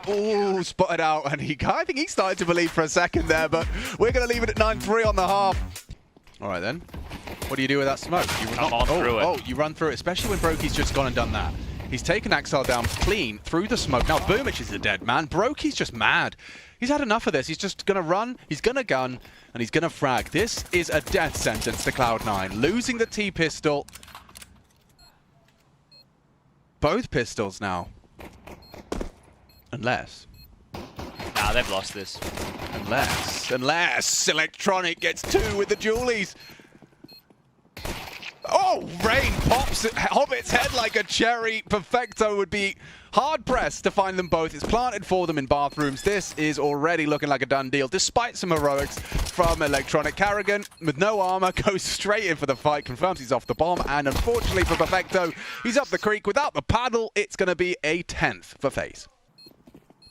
Oh, spotted out. And I think he started to believe for a second there, but we're going to leave it at 9-3 on the half. All right, then. What do you do with that smoke? You run through it. Oh, you run through it, especially when Brokey's just gone and done that. He's taken Axel down clean through the smoke. Now, Boomage is a dead man. Brokey's just mad. He's had enough of this. He's just going to run, he's going to gun, and he's going to frag. This is a death sentence to Cloud9. Losing the T-pistol. Both pistols now. Unless... Nah, they've lost this. Unless Electronic gets 2 with the Julies. Oh, Rain pops Hobbit's head like a cherry. Perfecto would be hard-pressed to find them both. It's planted for them in bathrooms. This is already looking like a done deal, despite some heroics from Electronic. Carrigan, with no armor, goes straight in for the fight, confirms he's off the bomb, and unfortunately for Perfecto, he's up the creek. Without the paddle, it's going to be a 10th for FaZe.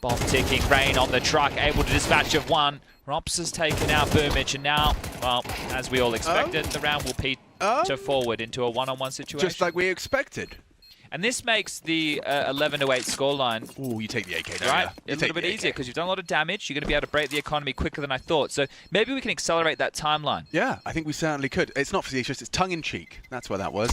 Bomb ticking, Rain on the truck, able to dispatch of 1. Rops has taken out Boomage, and now, well, as we all expected, the round will peter forward into a 1-on-1 situation. Just like we expected. And this makes the 11-8 scoreline. Ooh, you take the AK there, right? yeah. A little bit easier because you've done a lot of damage. You're going to be able to break the economy quicker than I thought. So maybe we can accelerate that timeline. Yeah, I think we certainly could. It's not facetious, it's tongue-in-cheek. That's what that was.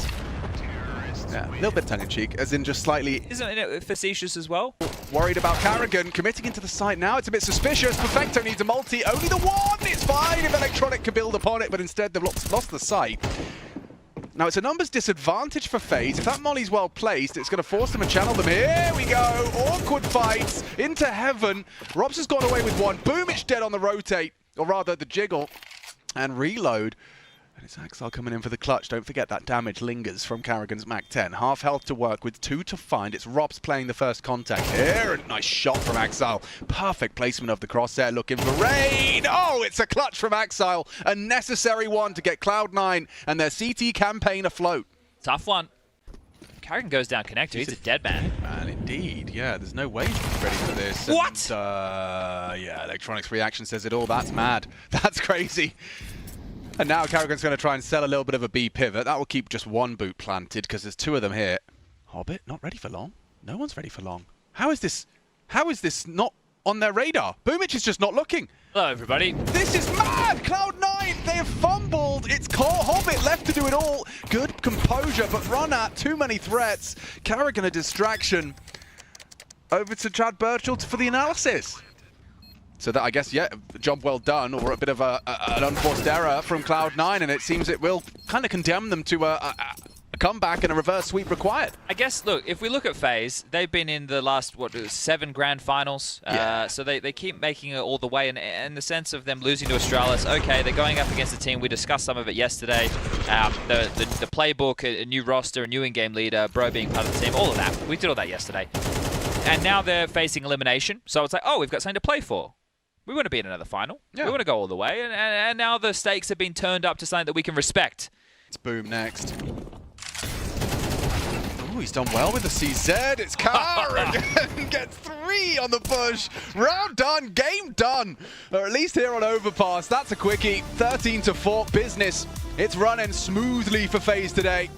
Yeah, a little bit tongue-in-cheek, as in just slightly... Isn't it facetious as well? Worried about Carrigan, committing into the site now. It's a bit suspicious. Perfecto needs a multi. Only the 1! It's fine if Electronic can build upon it, but instead they've lost the site. Now, it's a numbers disadvantage for FaZe. If that molly's well placed, it's going to force them to channel them. Here we go. Awkward fights into heaven. Robs has gone away with 1. Boomage dead on the rotate, or rather the jiggle, and reload. And it's Axel coming in for the clutch. Don't forget that damage lingers from Carrigan's Mac 10. Half health to work with, 2 to find. It's Robs playing the first contact here. A nice shot from Axel. Perfect placement of the crosshair. Looking for Rain. Oh, it's a clutch from Axel. A necessary one to get Cloud9 and their CT campaign afloat. Tough one. Carrigan goes down connector. He's a dead man. Man, indeed. Yeah, there's no way he's ready for this. What? And, yeah, Electronic's reaction says it all. That's mad. That's crazy. And now Carrigan's going to try and sell a little bit of a B pivot. That will keep just 1 boot planted because there's 2 of them here. Hobbit, not ready for long. No one's ready for long. How is this not on their radar? Boomage is just not looking. Hello, everybody. This is mad! Cloud9, they have fumbled. It's Hobbit left to do it all. Good composure, but run at too many threats. Carrigan a distraction. Over to Chad Birchall for the analysis. So that, I guess, yeah, job well done, or a bit of an unforced error from Cloud9, and it seems it will kind of condemn them to a comeback and a reverse sweep required. I guess, look, if we look at FaZe, they've been in the last, 7 grand finals. So they keep making it all the way. And in the sense of them losing to Astralis, okay, they're going up against a team. We discussed some of it yesterday. The playbook, a new roster, a new in-game leader, Bro being part of the team, all of that. We did all that yesterday. And now they're facing elimination. So it's like, oh, we've got something to play for. We want to be in another final. Yeah. We want to go all the way. And now the stakes have been turned up to something that we can respect. It's Boom next. Oh, he's done well with the CZ. It's Carrigan gets 3 on the push. Round done, game done. Or at least here on Overpass. That's a quickie. 13-4 business. It's running smoothly for FaZe today.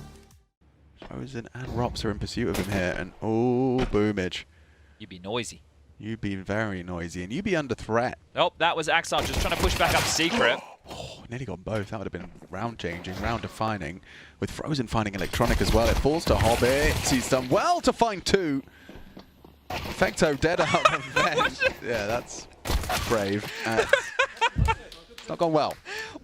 Frozen and Rops are in pursuit of him here. And oh, Boomage. You'd be noisy. You be very noisy and you be under threat. Oh, that was Axel just trying to push back up Secret. Oh, nearly got both. That would have been round changing, round defining. With Frozen finding Electronic as well. It falls to Hobbit. He's done well to find 2. Perfecto dead out of vent. Yeah, that's brave. It's not gone well.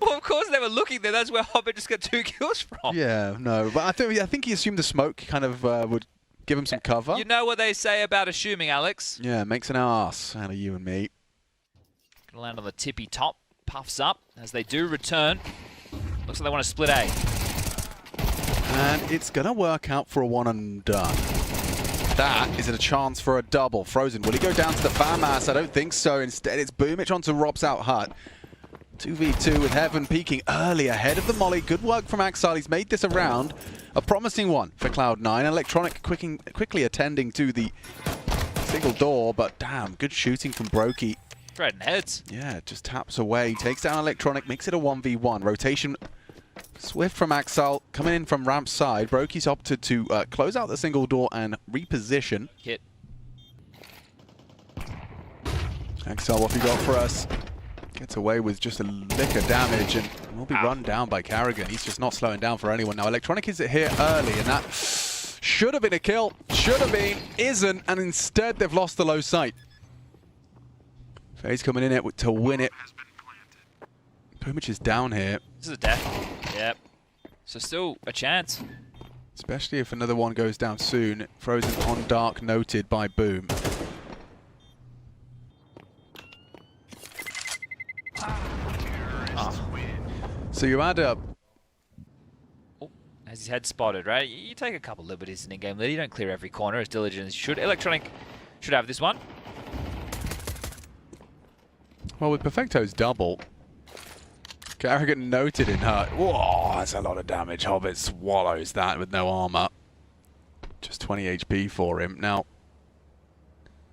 Well, of course they were looking there. That's where Hobbit just got 2 kills from. Yeah, no. But I think he assumed the smoke kind of would give him some cover. You know what they say about assuming, Alex? Yeah, makes an ass out of you and me. Gonna land on the tippy top. Puffs up as they do return. Looks like they want to split A. And it's going to work out for a 1 and done. That is a chance for a double. Frozen, will he go down to the FAMAS? I don't think so. Instead, it's Boomich onto Rob's out hut. 2v2 with Heaven peeking early ahead of the molly. Good work from Axel. He's made this around. A promising one for Cloud9. Electronic quickly attending to the single door, but damn, good shooting from Brokey. Threading heads. Yeah, just taps away. Takes down Electronic, makes it a 1v1. Rotation swift from Axel. Coming in from ramp side. Brokey's opted to close out the single door and reposition. Hit. Axel, what have you got for us? Gets away with just a lick of damage and will be run down by Carrigan. He's just not slowing down for anyone. Now, Electronic is here early, and that should have been a kill. Should have been, isn't, and instead they've lost the low sight. FaZe coming in it to win it. Boomich is down here. This is a death. Yep. So still a chance. Especially if another one goes down soon. Frozen on dark noted by Boom. So you add up. Oh, has his head spotted, right? You take a couple liberties in in-game lead. You don't clear every corner as diligent as you should. Electronic should have this one. Well, with Perfecto's double, Carrigan noted in her. Whoa, that's a lot of damage. Hobbit swallows that with no armor. Just 20 HP for him. Now,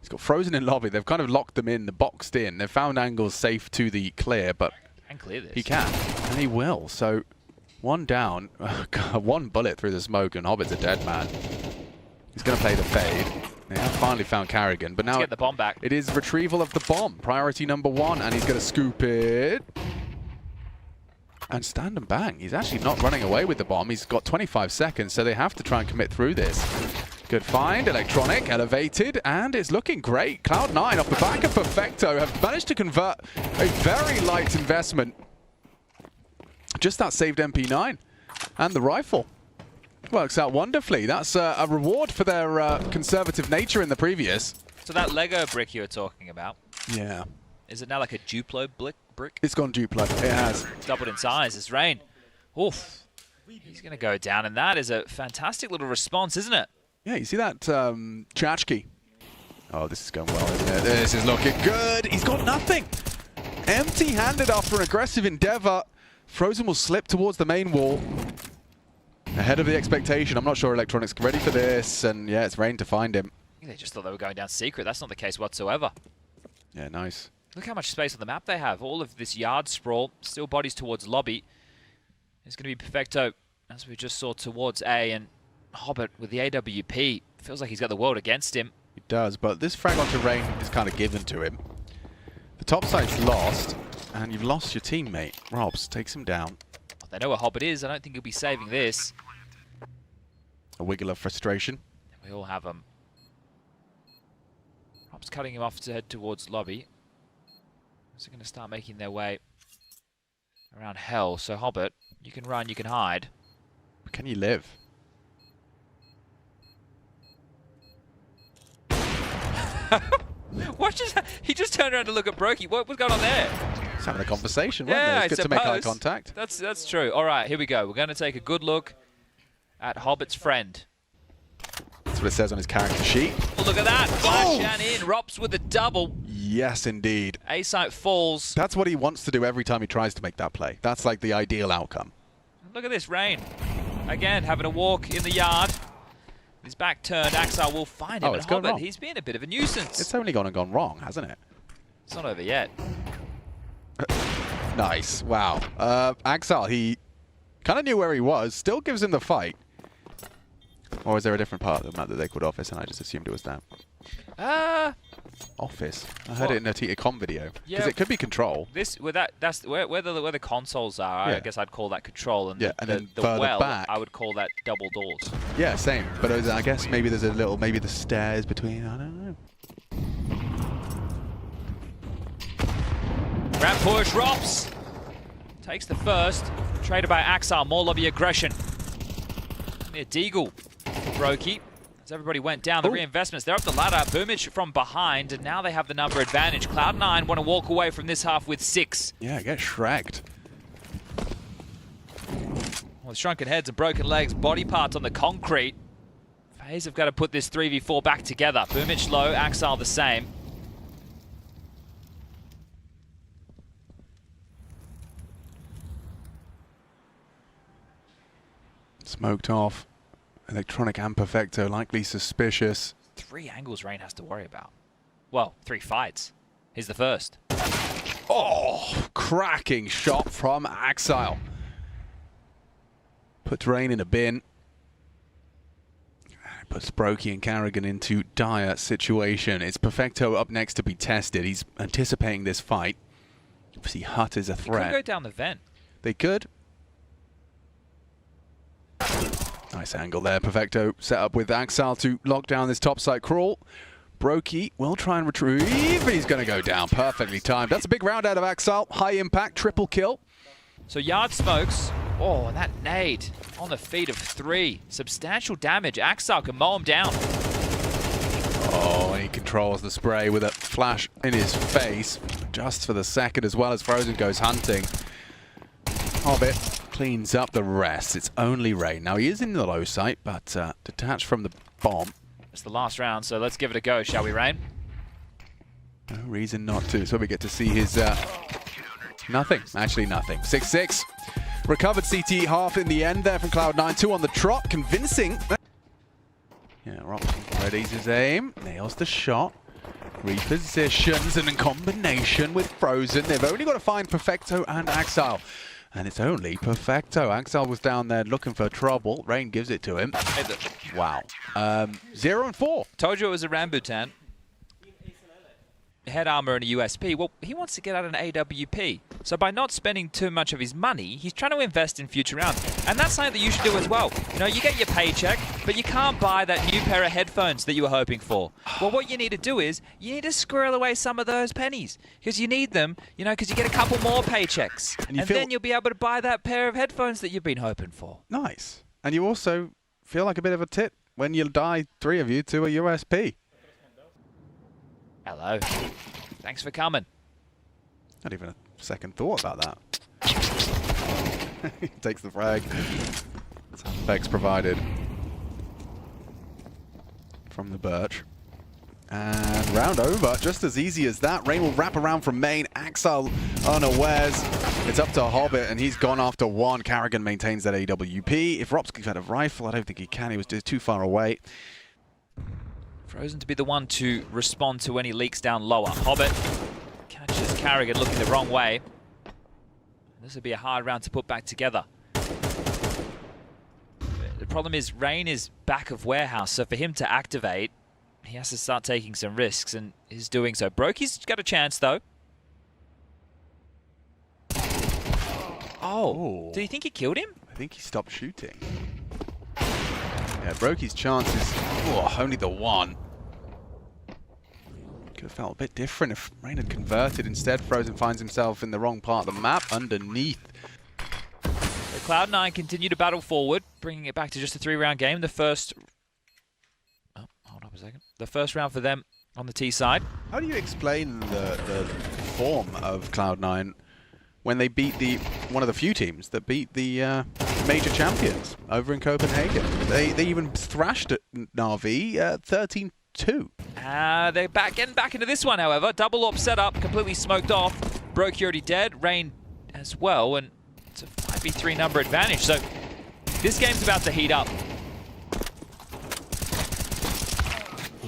he's got Frozen in lobby. They've kind of locked them in, boxed in. They've found angles safe to the clear, but And clear this. he can, and he will. So, 1 down, 1 bullet through the smoke, and Hobbit's a dead man. He's going to play the fade. They have finally found Carrigan, but now Let's get the bomb back. it is retrieval of the bomb. Priority number 1, and he's going to scoop it. And stand and bang. He's actually not running away with the bomb. He's got 25 seconds, so they have to try and commit through this. Good find. Electronic elevated, and it's looking great. Cloud9 off the back of Perfecto have managed to convert a very light investment. Just that saved MP9 and the rifle. Works out wonderfully. That's a reward for their conservative nature in the previous. So that Lego brick you were talking about, Yeah. is it now like a Duplo brick? It's gone Duplo. It has. It's doubled in size. It's Rain. Oof. He's going to go down, and that is a fantastic little response, isn't it? Yeah, you see that Chachki? Oh, this is going well, isn't it? This is looking good. He's got nothing. Empty-handed after an aggressive endeavor. Frozen will slip towards the main wall. Ahead of the expectation. I'm not sure Electronic's ready for this. And yeah, it's Rain to find him. They just thought they were going down secret. That's not the case whatsoever. Yeah, nice. Look how much space on the map they have. All of this yard sprawl. Still bodies towards lobby. It's going to be Perfecto, as we just saw, towards A. And Hobbit with the AWP. Feels like he's got the world against him. He does, but this frag onto Rain is kind of given to him. The top side's lost, and you've lost your teammate. Robs takes him down. Well, they know where Hobbit is. I don't think he'll be saving this. A wiggle of frustration. We all have him. Rob's cutting him off to head towards lobby. So they're going to start making their way around hell. So Hobbit, you can run, you can hide. Can you live? Watch this. He just turned around to look at Brokey. What was going on there? He's having a conversation, Yeah, wasn't it? I It's good to make eye suppose. contact. That's true. All right, here we go. We're going to take a good look at Hobbit's friend. That's what it says on his character sheet. Oh, look at that. Flash and in. Rops with a double. Yes, indeed. A-site falls. That's what he wants to do every time he tries to make that play. That's like the ideal outcome. Look at this, Rain. Again, having a walk in the yard. His back turned. Axar will find him. Oh, And it's gone Hobbit, wrong. he's been a bit of a nuisance. It's only gone wrong, hasn't it? It's not over yet. Nice. Wow. Axel, he kind of knew where he was. Still gives him the fight. Or is there a different part of the map that they called Office and I just assumed it was that? Office. I heard it in a TTCom video. Because Yeah. it could be Control. That's where the consoles are. Yeah. I guess I'd call that Control, and Yeah, and then the further well, back. I would call that double doors. Yeah, same. But I guess maybe there's a little, maybe the stairs between, I don't know. Grab push, Rops takes the first. Traded by Axar, more lobby aggression. Near Deagle, Brokey. As everybody went down, the reinvestments, they're up the ladder. Boomich from behind, and now they have the number advantage. Cloud9 want to walk away from this half with 6. Yeah, get shreked. With shrunken heads and broken legs, body parts on the concrete. FaZe have got to put this 3v4 back together. Boomich low, Axar the same. Smoked off. Electronic and Perfecto, likely suspicious. 3 angles Rain has to worry about. Well, 3 fights. Here's the first. Oh, cracking shot from Axile. Puts Rain in a bin. Puts Brokey and Carrigan into dire situation. It's Perfecto up next to be tested. He's anticipating this fight. Obviously, Hut is a He could threat. go down the vent. They could. Nice angle there. Perfecto set up with Axile to lock down this topside crawl. Brokey will try and retrieve, but he's going to go down. Perfectly timed. That's a big round out of Axile. High impact, triple kill. So yard smokes. Oh, and that nade on the feet of 3. Substantial damage. Axar can mow him down. Oh, and he controls the spray with a flash in his face. Just for the second, as well as Frozen goes hunting. Hobbit cleans up the rest. It's only Rain. Now, he is in the low site, but detached from the bomb. It's the last round, so let's give it a go, shall we, Rain? No reason not to. So we get to see his... nothing. Actually, nothing. 6-6. Recovered CT half in the end there from Cloud9. 2 on the trot. Convincing. Yeah, Rops readies his aim. Nails the shot. Repositions and in combination with Frozen. They've only got to find Perfecto and Axile. And it's only Perfecto. Axile was down there looking for trouble. Rain gives it to him. Wow. 0-4. Told you it was a Rambutan. Head armor and a USP. Well, he wants to get out an AWP. So by not spending too much of his money, he's trying to invest in future rounds. And that's something that you should do as well. You know, you get your paycheck, but you can't buy that new pair of headphones that you were hoping for. Well, what you need to do is, you need to squirrel away some of those pennies. Because you need them, you know, because you get a couple more paychecks. And then you'll be able to buy that pair of headphones that you've been hoping for. Nice. And you also feel like a bit of a tit when you die, 3 of you, to a USP. Hello. Thanks for coming. Not even a second thought about that. He takes the frag. Effects provided from the Birch. And round over, just as easy as that. Rain will wrap around from main. Axel unawares. It's up to Hobbit, and he's gone after 1. Carrigan maintains that AWP. If Ropsky's had a rifle, I don't think he can. He was just too far away. Frozen to be the one to respond to any leaks down lower. Hobbit catches Carrigan looking the wrong way. This would be a hard round to put back together. The problem is Rain is back of warehouse, so for him to activate, he has to start taking some risks, and is doing so. Brokey's got a chance, though. Oh, did he think he killed him? I think he stopped shooting. Yeah, Brokey's chances, only the 1. Could have felt a bit different if Rain had converted. Instead, Frozen finds himself in the wrong part of the map, underneath. So Cloud9 continue to battle forward, bringing it back to just a 3-round game. The first... Oh, hold up a second. The first round for them on the T side. How do you explain the form of Cloud9 when they beat one of the few teams that beat the major champions over in Copenhagen? They even thrashed at Na'Vi 13-2. They're getting back into this one, however. Double AWP setup, completely smoked off. Broke already dead, Rain as well, and it's a 5v3 number advantage. So this game's about to heat up.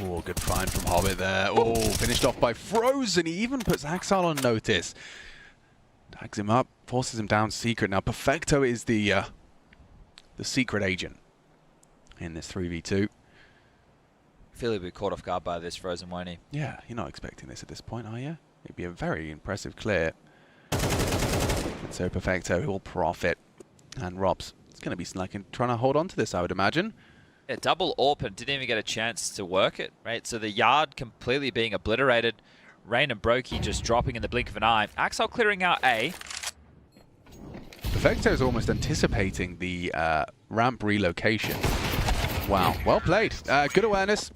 Oh, good find from Hobbit there. Oh, finished off by Frozen. He even puts Axel on notice. Tags him up, forces him down secret. Now, Perfecto is the secret agent in this 3v2. I feel he'll be caught off guard by this, Frozen, won't he? Yeah, you're not expecting this at this point, are you? It'd be a very impressive clear. And so Perfecto will profit. And Robs, it's going to be trying to hold on to this, I would imagine. Yeah, double AWP and didn't even get a chance to work it, right? So the yard completely being obliterated. Rain and Brokey just dropping in the blink of an eye. Axel clearing out A. Perfecto is almost anticipating the ramp relocation. Wow, well played. Good awareness.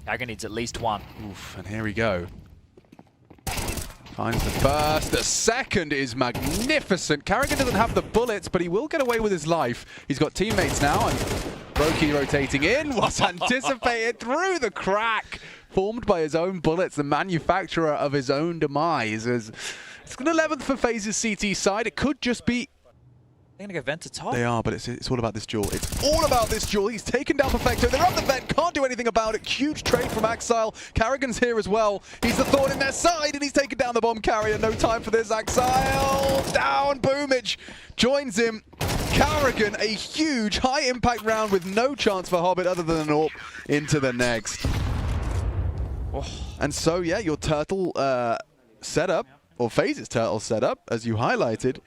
Jagger needs at least one. Oof, and here we go. Finds the first. The second is magnificent. Carrigan doesn't have the bullets, but he will get away with his life. He's got teammates now, and Brokey rotating in was anticipated through the crack, formed by his own bullets, the manufacturer of his own demise. It's an 11th for FaZe's CT side. It could just be... They're going to go vent to top. They are, but it's all about this duel. It's all about this duel. He's taken down Perfecto. They're up the vent. Can't do anything about it. Huge trade from Axile. Carrigan's here as well. He's the thorn in their side, and he's taken down the bomb carrier. No time for this. Axile down. Boomage joins him. Carrigan, a huge high-impact round with no chance for Hobbit other than an AWP into the next. Oh. And so, yeah, your turtle setup, or FaZe's turtle setup, as you highlighted.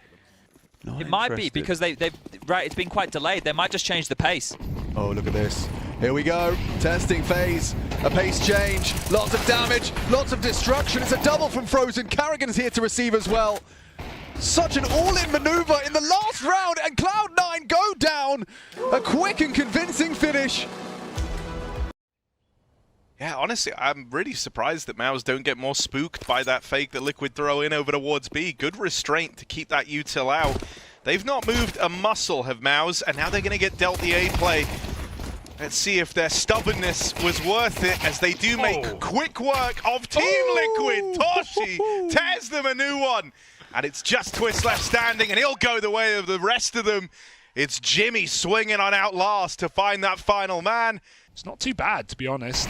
Not it might be because they've right. It's been quite delayed. They might just change the pace. Oh, look at this! Here we go. Testing phase. A pace change. Lots of damage. Lots of destruction. It's a double from Frozen. Carrigan's here to receive as well. Such an all-in maneuver in the last round, and Cloud9 go down. A quick and convincing finish. Yeah, honestly, I'm really surprised that MOUZ don't get more spooked by that fake that Liquid throw in over towards B. Good restraint to keep that util out. They've not moved a muscle, have MOUZ, and now they're going to get dealt the A play. Let's see if their stubbornness was worth it, as they do make quick work of Team Liquid. Toshi tears them a new one. And it's just Twist left standing, and he'll go the way of the rest of them. It's Jimmy swinging on out last to find that final man. It's not too bad, to be honest.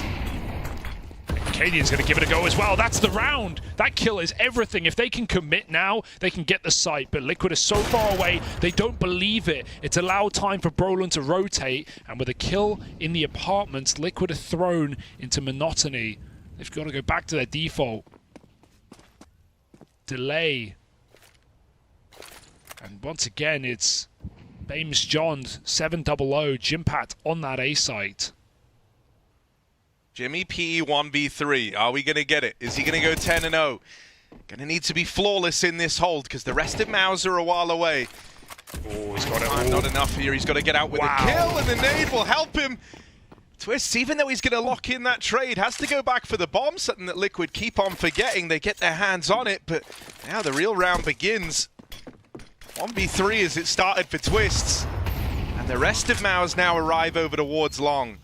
Cadian's going to give it a go as well. That's the round. That kill is everything. If they can commit now, they can get the site. But Liquid is so far away, they don't believe it. It's allowed time for Brolin to rotate. And with a kill in the apartments, Liquid are thrown into monotony. They've got to go back to their default. Delay. And once again, it's Bames John, 700, Jimpat on that A site. Jimmy PE 1v3. Are we going to get it? Is he going to go 10-0? Going to need to be flawless in this hold because the rest of MOUZ are a while away. Oh, he's got it. Not enough here. He's got to get out with a kill, and the nade will help him. Twists, even though he's going to lock in that trade, has to go back for the bomb, something that Liquid keep on forgetting. They get their hands on it, but now the real round begins. 1v3 as it started for Twists. And the rest of MOUZ now arrive over towards Long.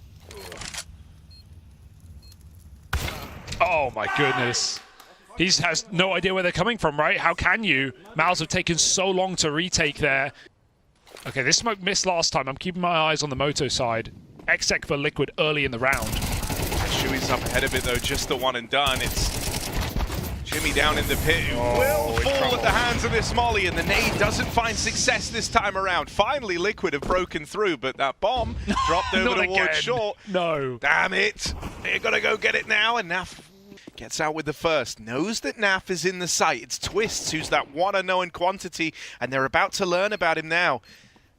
Oh my goodness. He has no idea where they're coming from, right? How can you? MOUZ have taken so long to retake there. Okay, this smoke missed last time. I'm keeping my eyes on the Moto side. Exec for Liquid early in the round. Shui's up ahead of it though, just the one and done. It's Jimmy down in the pit, who will fall at the hands of this molly, and the nade doesn't find success this time around. Finally, Liquid have broken through, but that bomb dropped over towards short. No. Damn it. They're going to go get it now, and Naf gets out with the first. Knows that Naf is in the site. It's Twists who's that one unknown quantity, and they're about to learn about him now.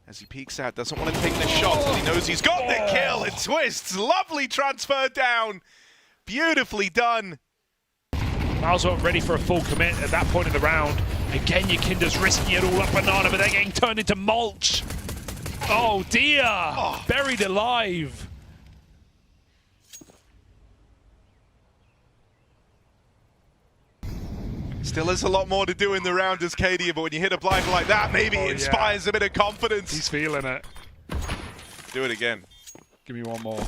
As he peeks out, doesn't want to take the shot, but he knows he's got the kill, and Twists, lovely transfer down. Beautifully done. MOUZ weren't ready for a full commit at that point in the round. Again, Yakinda's risking it all up Banana, but they're getting turned into mulch. Oh dear! Buried alive. Still has a lot more to do in the round as KD, but when you hit a blind like that, maybe it inspires a bit of confidence. He's feeling it. Do it again. Give me one more.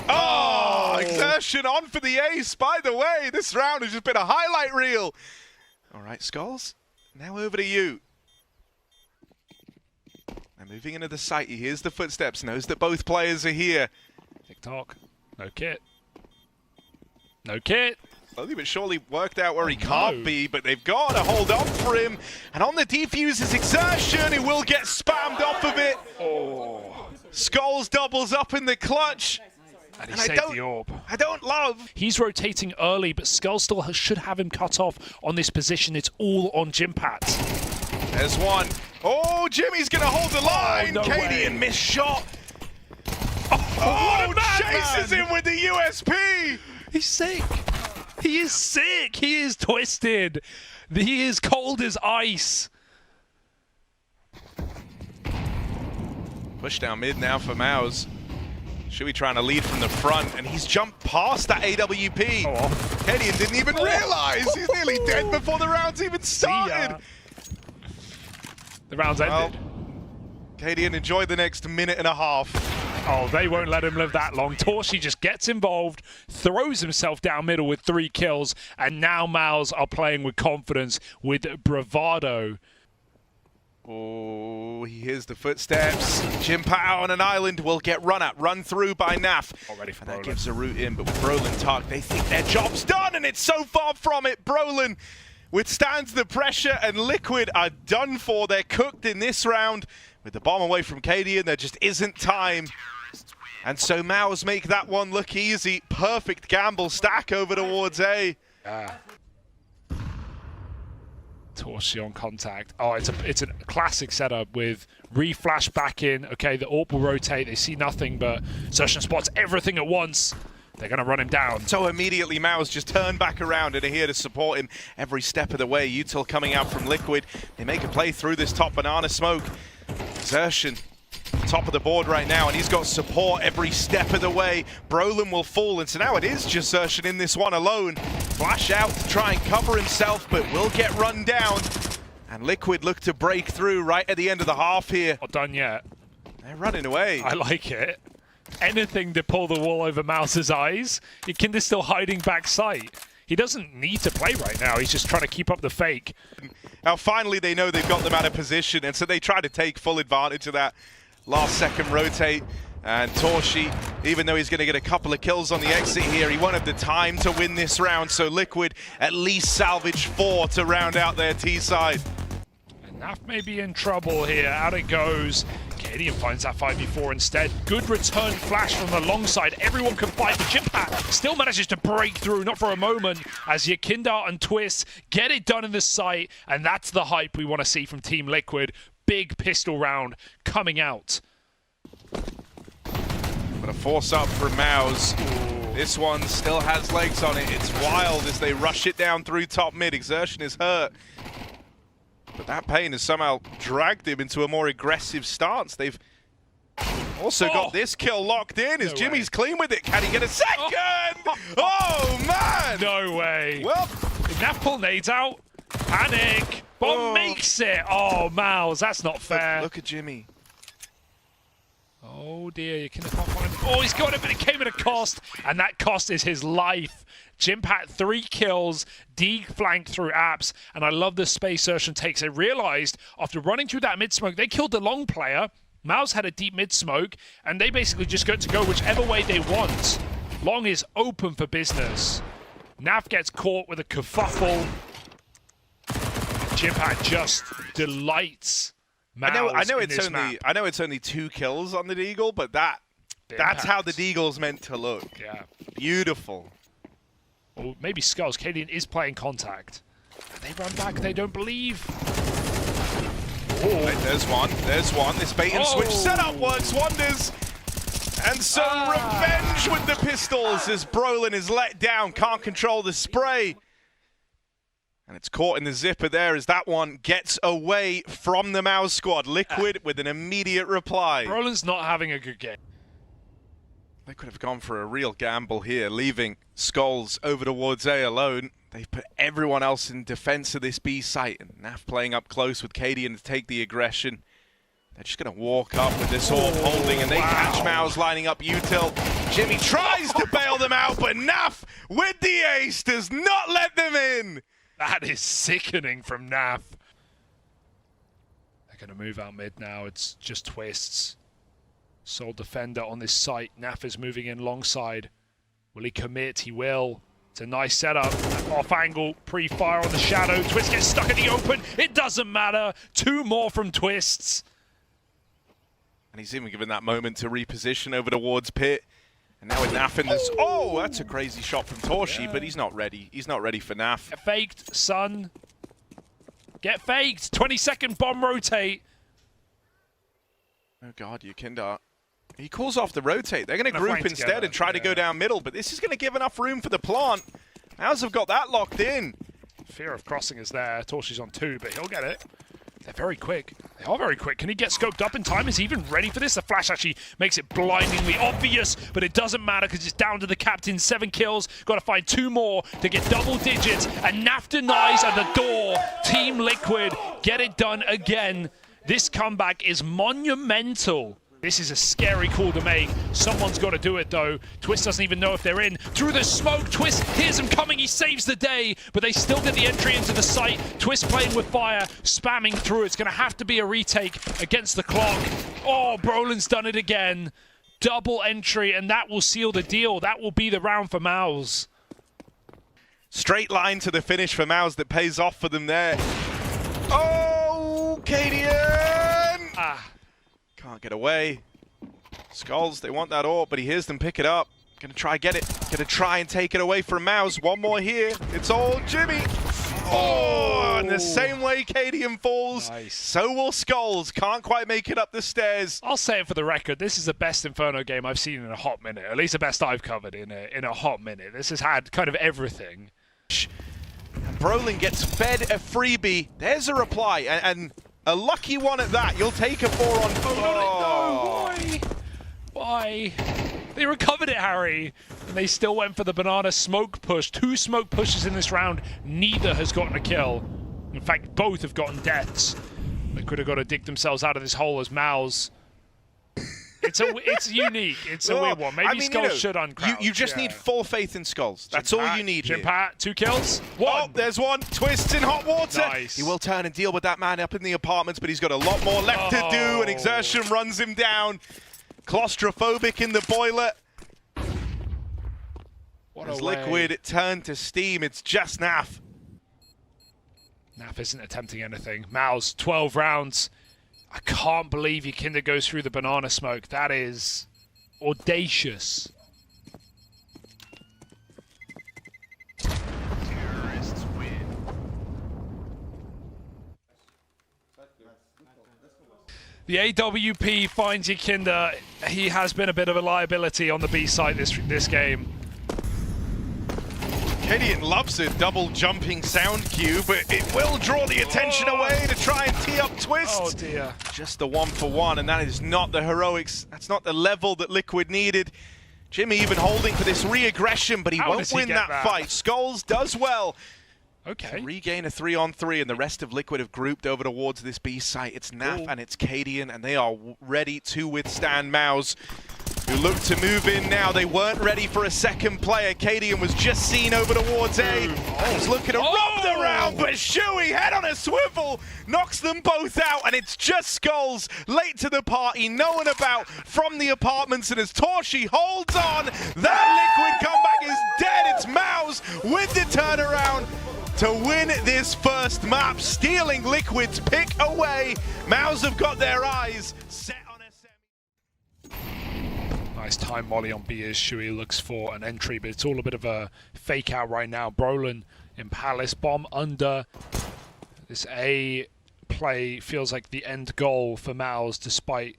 Oh, Exertion on for the ace. By the way, this round has just been a highlight reel. All right, Skulls, now over to you. And moving into the site, he hears the footsteps, knows that both players are here. TikTok. No kit. No kit. Slowly but surely worked out where he can't be, but they've got to hold on for him. And on the defuse is Exertion, who will get spammed off of it. Oh. Skulls doubles up in the clutch. And he saved the orb. I don't love. He's rotating early, but Skull still should have him cut off on this position. It's all on Jimpat. There's one. Oh, Jimmy's going to hold the line. No KD way. and missed shot. Oh, chases him with the USP. He's sick. He is sick. He is twisted. He is cold as ice. Push down mid now for MOUZ. Should be trying to lead from the front, and he's jumped past that AWP. Kedian didn't even realize he's nearly dead before the round's even started. The round's ended. Kedian, enjoy the next minute and a half. Oh, they won't let him live that long. Torshi just gets involved, throws himself down middle with 3 kills, and now MOUZ are playing with confidence, with bravado. Oh, he hears the footsteps. Jimpat out on an island will get run through by Naf. Already for and that Brolin. gives a route in, but with Brolin tucked, they think their job's done, and it's so far from it. Brolin withstands the pressure, and Liquid are done for. They're cooked in this round. With the bomb away from Kadian, there just isn't time. And so MOUZ make that one look easy. Perfect gamble stack over towards A. Torshi on contact. Oh, it's a classic setup with re-flash back in. Okay, the AWP will rotate. They see nothing, but Exertion spots everything at once. They're going to run him down. So immediately MOUZ just turn back around and are here to support him every step of the way. Util coming out from Liquid. They make a play through this top banana smoke. Exertion top of the board right now, and he's got support every step of the way. Brolin will fall, and so now it is just Exertion in this one alone. Flash out to try and cover himself, but will get run down. And Liquid look to break through right at the end of the half here. Not done yet. They're running away. I like it. Anything to pull the wool over MOUZ's eyes. Kinder's still hiding back sight. He doesn't need to play right now. He's just trying to keep up the fake. Now finally they know they've got them out of position, and so they try to take full advantage of that last second rotate. And Torshi, even though he's going to get a couple of kills on the exit here, he won't have the time to win this round. So Liquid at least salvage 4 to round out their T side. And Naf may be in trouble here. Out it goes. Kadian finds that 5v4 instead. Good return flash from the long side. Everyone can fight, but Jimpat still manages to break through, not for a moment, as Yakindar and Twist get it done in the site. And that's the hype we want to see from Team Liquid. Big pistol round coming out. But a force up from MOUZ. This one still has legs on it. It's wild as they rush it down through top mid. Exertion is hurt. But that pain has somehow dragged him into a more aggressive stance. They've also got this kill locked in as Jimmy's clean with it. Can he get a second? Oh, man! No way. Well, if Naf pull nades out, panic. Bomb makes it. Oh, MOUZ, that's not fair. Look at Jimmy. Oh dear, you can't find him. Oh, he's got it, but it came at a cost, and that cost is his life. Jimpat 3 kills, D-flanked through apps, and I love the space Exertion takes. They realized after running through that mid-smoke, they killed the long player. MOUZ had a deep mid-smoke, and they basically just got to go whichever way they want. Long is open for business. Naf gets caught with a kerfuffle. Jimpat just delights MOUZ I know it's only 2 kills on the Deagle, but that's how the Deagle's meant to look. Yeah. Beautiful. Or maybe Skulls. Kadian is playing contact. They run back. They don't believe. Wait, there's one. There's one. This bait and switch setup works wonders. And so revenge with the pistols as Brolin is let down. Can't control the spray. And it's caught in the zipper there as that one gets away from the MOUZ squad. Liquid with an immediate reply. Brolin's not having a good game. They could have gone for a real gamble here, leaving Skulls over towards A alone. They've put everyone else in defense of this B site, and Naf playing up close with Cadian to take the aggression. They're just going to walk up with this orb holding, and they catch MOUZ lining up util. Jimmy tries to bail them out, but Naf with the ace does not let them in. That is sickening from Naf. They're going to move out mid now. It's just Twists. Sole defender on this site. Naf is moving in alongside. Will he commit? He will. It's a nice setup. Off angle, pre-fire on the shadow. Twist gets stuck in the open. It doesn't matter. 2 more from Twists. And he's even given that moment to reposition over towards Pit. And now with Naf in this... Oh, that's a crazy shot from Torshi, but he's not ready. He's not ready for Naf. Get faked, son. Get faked. 20-second bomb rotate. Oh, God, Yukinda. He calls off the rotate. They're going to group instead and try to go down middle, but this is going to give enough room for the plant. MOUZ have got that locked in. Fear of crossing is there. Torshi's on 2, but he'll get it. They're very quick. They are very quick. Can he get scoped up in time? Is he even ready for this? The flash actually makes it blindingly obvious, but it doesn't matter because it's down to the captain. 7 kills. Got to find 2 more to get double digits. And Naf denies at the door. Team Liquid get it done again. This comeback is monumental. This is a scary call to make. Someone's got to do it, though. Twist doesn't even know if they're in. Through the smoke, Twist hears them coming. He saves the day, but they still get the entry into the site. Twist playing with fire, spamming through. It's going to have to be a retake against the clock. Oh, Brolin's done it again. Double entry, and that will seal the deal. That will be the round for MOUZ. Straight line to the finish for MOUZ that pays off for them there. Oh, Cadian! Can't get away. Skulls, they want that orb, but he hears them pick it up. Gonna try get it. Gonna try and take it away from MOUZ. One more here. It's all Jimmy. Oh, and the same way Cadian falls, so will Skulls. Can't quite make it up the stairs. I'll say it for the record, this is the best Inferno game I've seen in a hot minute. At least the best I've covered in a hot minute. This has had kind of everything. And Brolin gets fed a freebie. There's a reply, and a lucky one at that. You'll take a 4 on 4. No, why? Why? They recovered it, Harry. And they still went for the banana smoke push. 2 smoke pushes in this round. Neither has gotten a kill. In fact, both have gotten deaths. They could have got to dig themselves out of this hole as MOUZ. It's unique. It's a weird one. Maybe Skulls should uncrouch. You just need full faith in Skulls. That's all you need. Jimpat, 2 kills. 1. Oh, there's 1. Twists in hot water. Nice. He will turn and deal with that man up in the apartments, but he's got a lot more left to do, and exertion runs him down. Claustrophobic in the boiler. As Liquid turned to steam, it's just Naf. Naf isn't attempting anything. MOUZ, 12 rounds. I can't believe Yukinda goes through the banana smoke. That is audacious. Terrorists win. The AWP finds Yukinda. He has been a bit of a liability on the B side this game. Cadian loves a double jumping sound cue, but it will draw the attention away to try and tee up Twist. Oh dear. Just the 1-for-1, and that is not the heroics. That's not the level that Liquid needed. Jimmy even holding for this re-aggression, but he won't win that fight. Skulls does well. Okay. To regain a 3-on-3, and the rest of Liquid have grouped over towards this B site. It's Naf and it's Cadian, and they are ready to withstand MOUZ, who look to move in now. They weren't ready for a second player. Cadian was just seen over towards A. He's looking to rob the round, but Shuey, head on a swivel, knocks them both out, and it's just Skulls late to the party, known about from the apartments, and as Torshi holds on, that Liquid comeback is dead. It's MOUZ with the turnaround to win this first map, stealing Liquid's pick away. MOUZ have got their eyes set on a semi. Nice time molly on B as Shuey looks for an entry, but it's all a bit of a fake out right now. Brolin in Palace, bomb under. This A play feels like the end goal for MOUZ, despite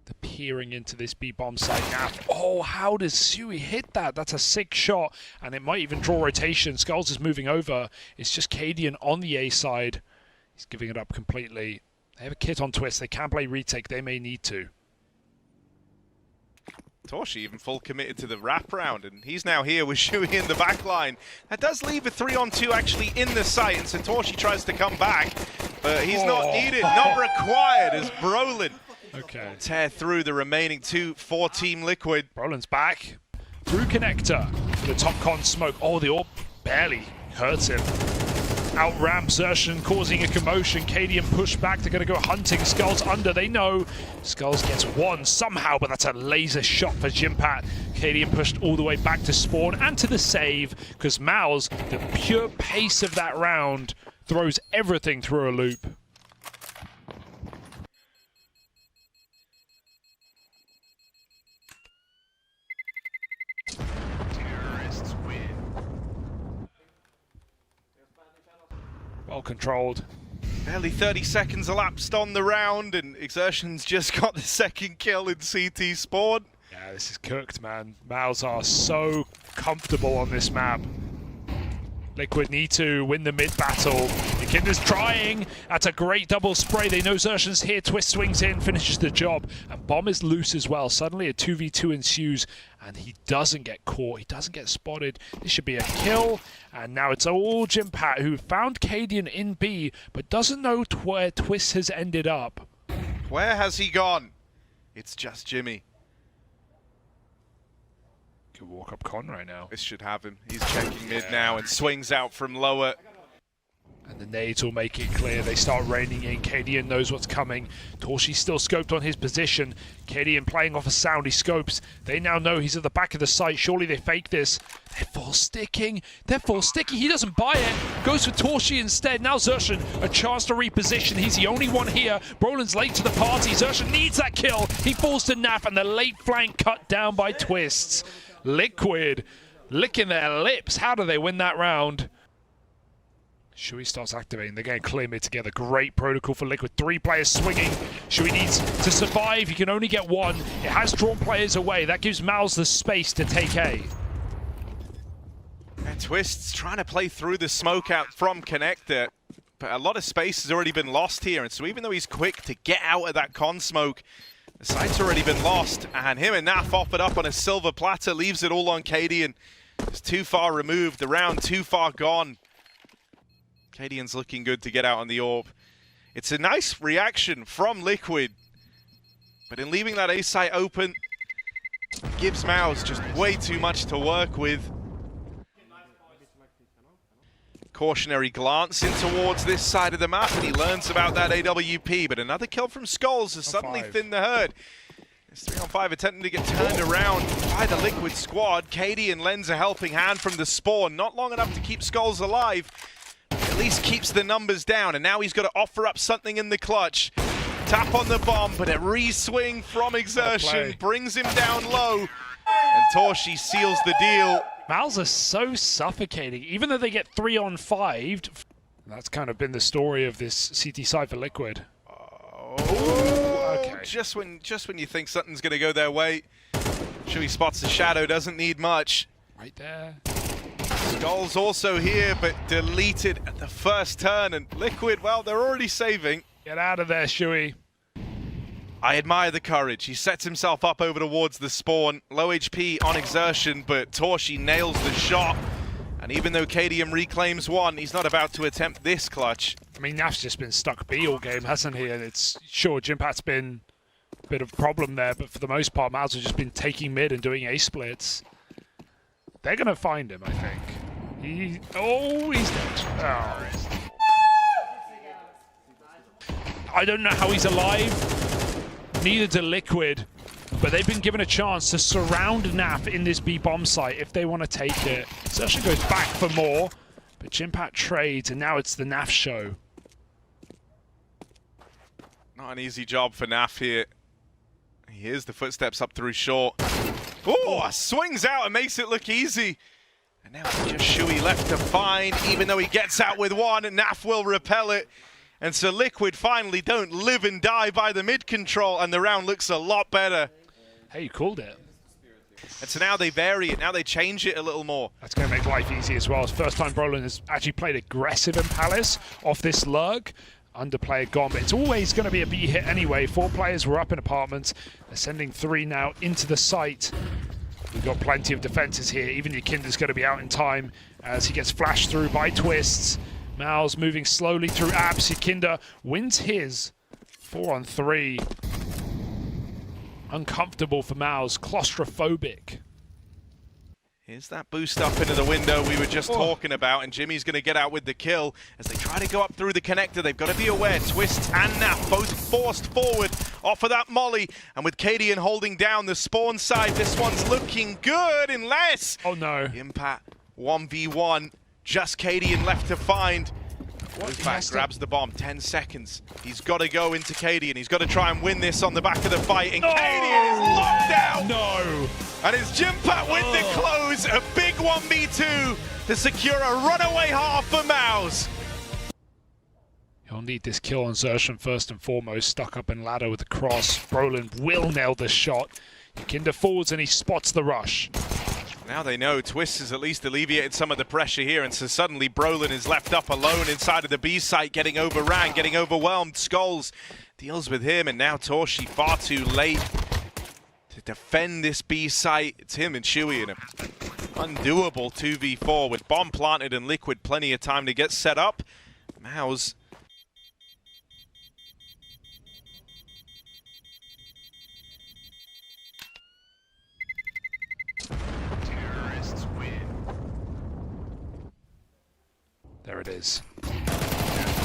the peering into this B bomb site now. Oh, how does Shuey hit that? That's a sick shot, and it might even draw rotation. Skulls is moving over. It's just Cadian on the A side. He's giving it up completely. They have a kit on Twist. They can play retake. They may need to. Torshi even full committed to the wraparound, and he's now here with Shui in the back line. That does leave a 3-on-2 actually in the site, and so Torshi tries to come back, but he's not needed, not required as Brolin tear through the remaining 2 for Team Liquid. Brolin's back through connector. The top con smoke. Oh, the AWP barely hurts him. Out ramp Xerxon causing a commotion. Cadian push back. They're going to go hunting. Skulls under. They know Skulls gets one somehow, but that's a laser shot for Jimpat. Cadian pushed all the way back to spawn and to the save because MOUZ, the pure pace of that round, throws everything through a loop. Well controlled. Barely 30 seconds elapsed on the round, and Exertion's just got the second kill in CT spawn. Yeah, this is cooked, man. MOUZ are so comfortable on this map. Liquid need to win the mid battle. Kinder's trying. That's a great double spray. They know Xerxon's here. Twist swings in, finishes the job. And Bomb is loose as well. Suddenly a 2v2 ensues, and he doesn't get caught. He doesn't get spotted. This should be a kill. And now it's all Jimpat, who found Cadian in B, but doesn't know where Twist has ended up. Where has he gone? It's just Jimmy. Could walk up con right now. This should have him. He's checking mid now and swings out from lower. And the nades will make it clear. They start raining in. Cadian knows what's coming. Torshi's still scoped on his position. Cadian playing off a sound. He scopes. They now know he's at the back of the site. Surely they fake this. They're full sticking. They're full sticking. He doesn't buy it. Goes for Torshi instead. Now Xerxon, a chance to reposition. He's the only one here. Brolin's late to the party. Xerxon needs that kill. He falls to Naf, and the late flank cut down by Twists. Liquid licking their lips. How do they win that round? Shui starts activating. They're going to clear mid together. Great protocol for Liquid. 3 players swinging. Shui needs to survive. He can only get 1. It has drawn players away. That gives MOUZ the space to take A. And Twist's trying to play through the smoke out from connector, but a lot of space has already been lost here. And so even though he's quick to get out of that con smoke, the site's already been lost. And him and Naf offered up on a silver platter, leaves it all on Cadian. It's too far removed. The round too far gone. Cadian's looking good to get out on the AWP. It's a nice reaction from Liquid, but in leaving that A site open, gives MOUZ just way too much to work with. Cautionary glance in towards this side of the map, and he learns about that AWP, but another kill from Skulls has suddenly thinned the herd. It's 3-on-5 attempting to get turned around by the Liquid squad. Cadian lends a helping hand from the spawn, not long enough to keep Skulls alive. At least keeps the numbers down, and now he's got to offer up something in the clutch. Tap on the bomb, but a re-swing from Exertion brings him down low, and Torshi seals the deal. MOUZ are so suffocating, even though they get 3-on-5. That's kind of been the story of this CT side for Liquid. Okay. Just when you think something's going to go their way, Shui spots the shadow, doesn't need much. Right there. Skulls also here, but deleted at the first turn, and Liquid, well, they're already saving. Get out of there, Shui. I admire the courage. He sets himself up over towards the spawn. Low HP on Exertion, but Torshi nails the shot. And even though Cadian reclaims 1, he's not about to attempt this clutch. I mean, Naf's just been stuck B all game, hasn't he? And it's sure Jimpat's been a bit of a problem there, but for the most part, MOUZ have just been taking mid and doing A splits. They're going to find him, I think. He's dead. Oh. I don't know how he's alive. Neither do Liquid. But they've been given a chance to surround Naf in this B bomb site if they want to take it. Xerxon goes back for more. But Jimpat trades, and now it's the Naf show. Not an easy job for Naf here. He hears the footsteps up through short. Oh, swings out and makes it look easy. And now it's just Shui left to find, even though he gets out with 1, and Naf will repel it. And so Liquid finally don't live and die by the mid control, and the round looks a lot better. Hey, you called it. And so now they vary it, now they change it a little more. That's going to make life easy as well. It's the first time Brolin has actually played aggressive in Palace off this lurk. underplayer gone, but it's always going to be a B hit anyway. 4 players were up in apartments. They're sending 3 now into the site. We've got plenty of defenses here. Even Yakinda's going to be out in time as he gets flashed through by Twists. MOUZ moving slowly through Abs. Yakinda wins his 4-on-3. Uncomfortable for MOUZ, claustrophobic. Here's that boost up into the window we were just talking about, and Jimmy's going to get out with the kill as they try to go up through the connector. They've got to be aware. Twists and Nap both forced forward off of that molly, and with Cadian holding down the spawn side, this one's looking good unless... Oh no. Impact 1v1, just Cadian left to find. Goes back, grabs the bomb, 10 seconds. He's got to go into Cadian. He's got to try and win this on the back of the fight, and Cadian is locked down! No! And it's Jimpat with the close, a big 1v2 to secure a runaway half for MOUZ. He'll need this kill on Xerxon first and foremost, stuck up in ladder with the cross. Brolin will nail this shot. Yakinda forwards and he spots the rush. Now they know Twist has at least alleviated some of the pressure here, and so suddenly Brolin is left up alone inside of the B site, getting overran, getting overwhelmed. Skulls deals with him, and now Torshi far too late to defend this B site. It's him and Chewy in an undoable 2v4 with bomb planted and Liquid plenty of time to get set up. MOUZ There it is.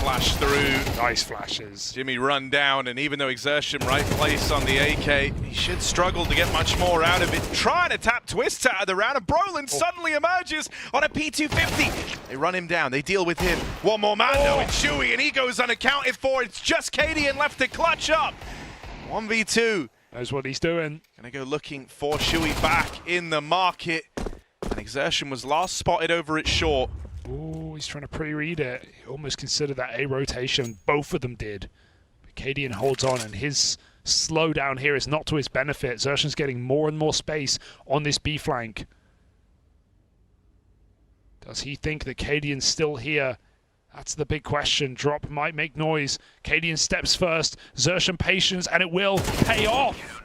flash through. Nice flashes. Jimmy run down, and even though Exertion right place on the AK, he should struggle to get much more out of it. Trying to tap Twists out of the round, and Brolin suddenly emerges on a P250. They run him down, they deal with him. One more man though, it's Chewy, and he goes unaccounted for. It's just Cadian left to clutch up. 1v2. Knows what he's doing. Gonna go looking for Chewy back in the market. And Exertion was last spotted over at short. Ooh, he's trying to pre-read it. He almost considered that A rotation. Both of them did. But Cadian holds on, and his slowdown here is not to his benefit. Xerxon's getting more and more space on this B flank. Does he think that Cadian's still here? That's the big question. Drop might make noise. Cadian steps first. Xerxon patience, and it will pay off.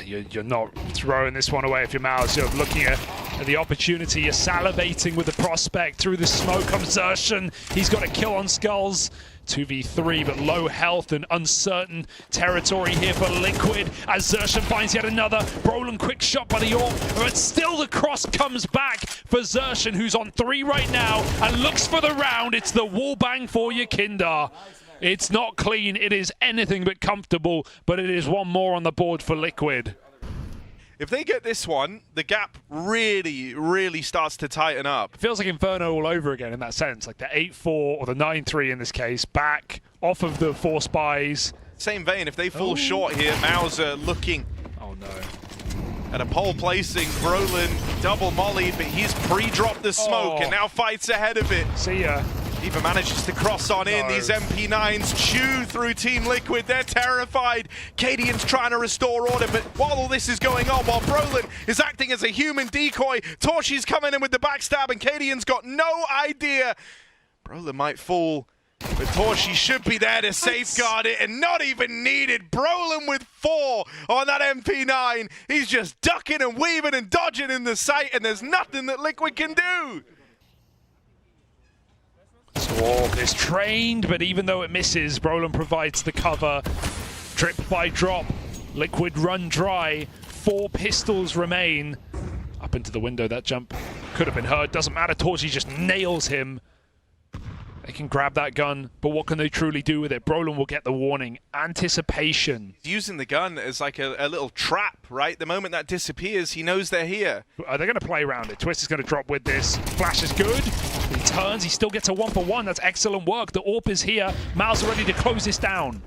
You're not throwing this one away if you're MOUZ. You're looking at the opportunity. You're salivating with the prospect. Through the smoke comes Xerxon. He's got a kill on Skulls. 2v3, but low health and uncertain territory here for Liquid as Xerxon finds yet another. Brolin quick shot by the AWP, but still the cross comes back for Xerxon, who's on 3 right now and looks for the round. It's the wall bang for Yakinda. It's not clean, it is anything but comfortable, but it is one more on the board for Liquid. If they get this one, the gap really, really starts to tighten up. It feels like Inferno all over again in that sense, like the 8-4 or the 9-3 in this case, back off of the 4 spies. Same vein, if they fall short here, MOUZ are looking at a pole placing. Brolin double molly, but he's pre-dropped the smoke and now fights ahead of it. See ya. Even manages to cross on in. These MP9s chew through Team Liquid. They're terrified. Cadian's trying to restore order, but while all this is going on, while Brolin is acting as a human decoy, Torshi's coming in with the backstab, and Cadian's got no idea. Brolin might fall, but Torshi should be there to safeguard it, and not even needed. Brolin with 4 on that MP9. He's just ducking and weaving and dodging in the sight, and there's nothing that Liquid can do. Swarm is trained, but even though it misses, Brolin provides the cover. Drip by drop, Liquid run dry. 4 pistols remain. Up into the window, that jump could have been heard. Doesn't matter, Torchi just nails him. They can grab that gun, but what can they truly do with it? Brolin will get the warning. Anticipation. Using the gun as like a little trap, right? The moment that disappears, he knows they're here. Are they going to play around it? Twist is going to drop with this. Flash is good. He turns. He still gets a 1-for-1. That's excellent work. The AWP is here. MOUZ are ready to close this down.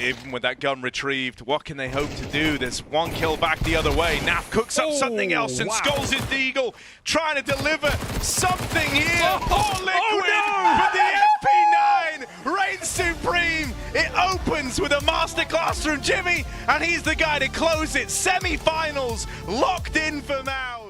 Even with that gun retrieved, what can they hope to do? There's 1 kill back the other way. Naf cooks up something else, and Skulls is the Eagle, trying to deliver something here. Liquid, but the MP9 reigns supreme. It opens with a masterclass from Jimmy, and he's the guy to close it. Semi-finals locked in for MOUZ.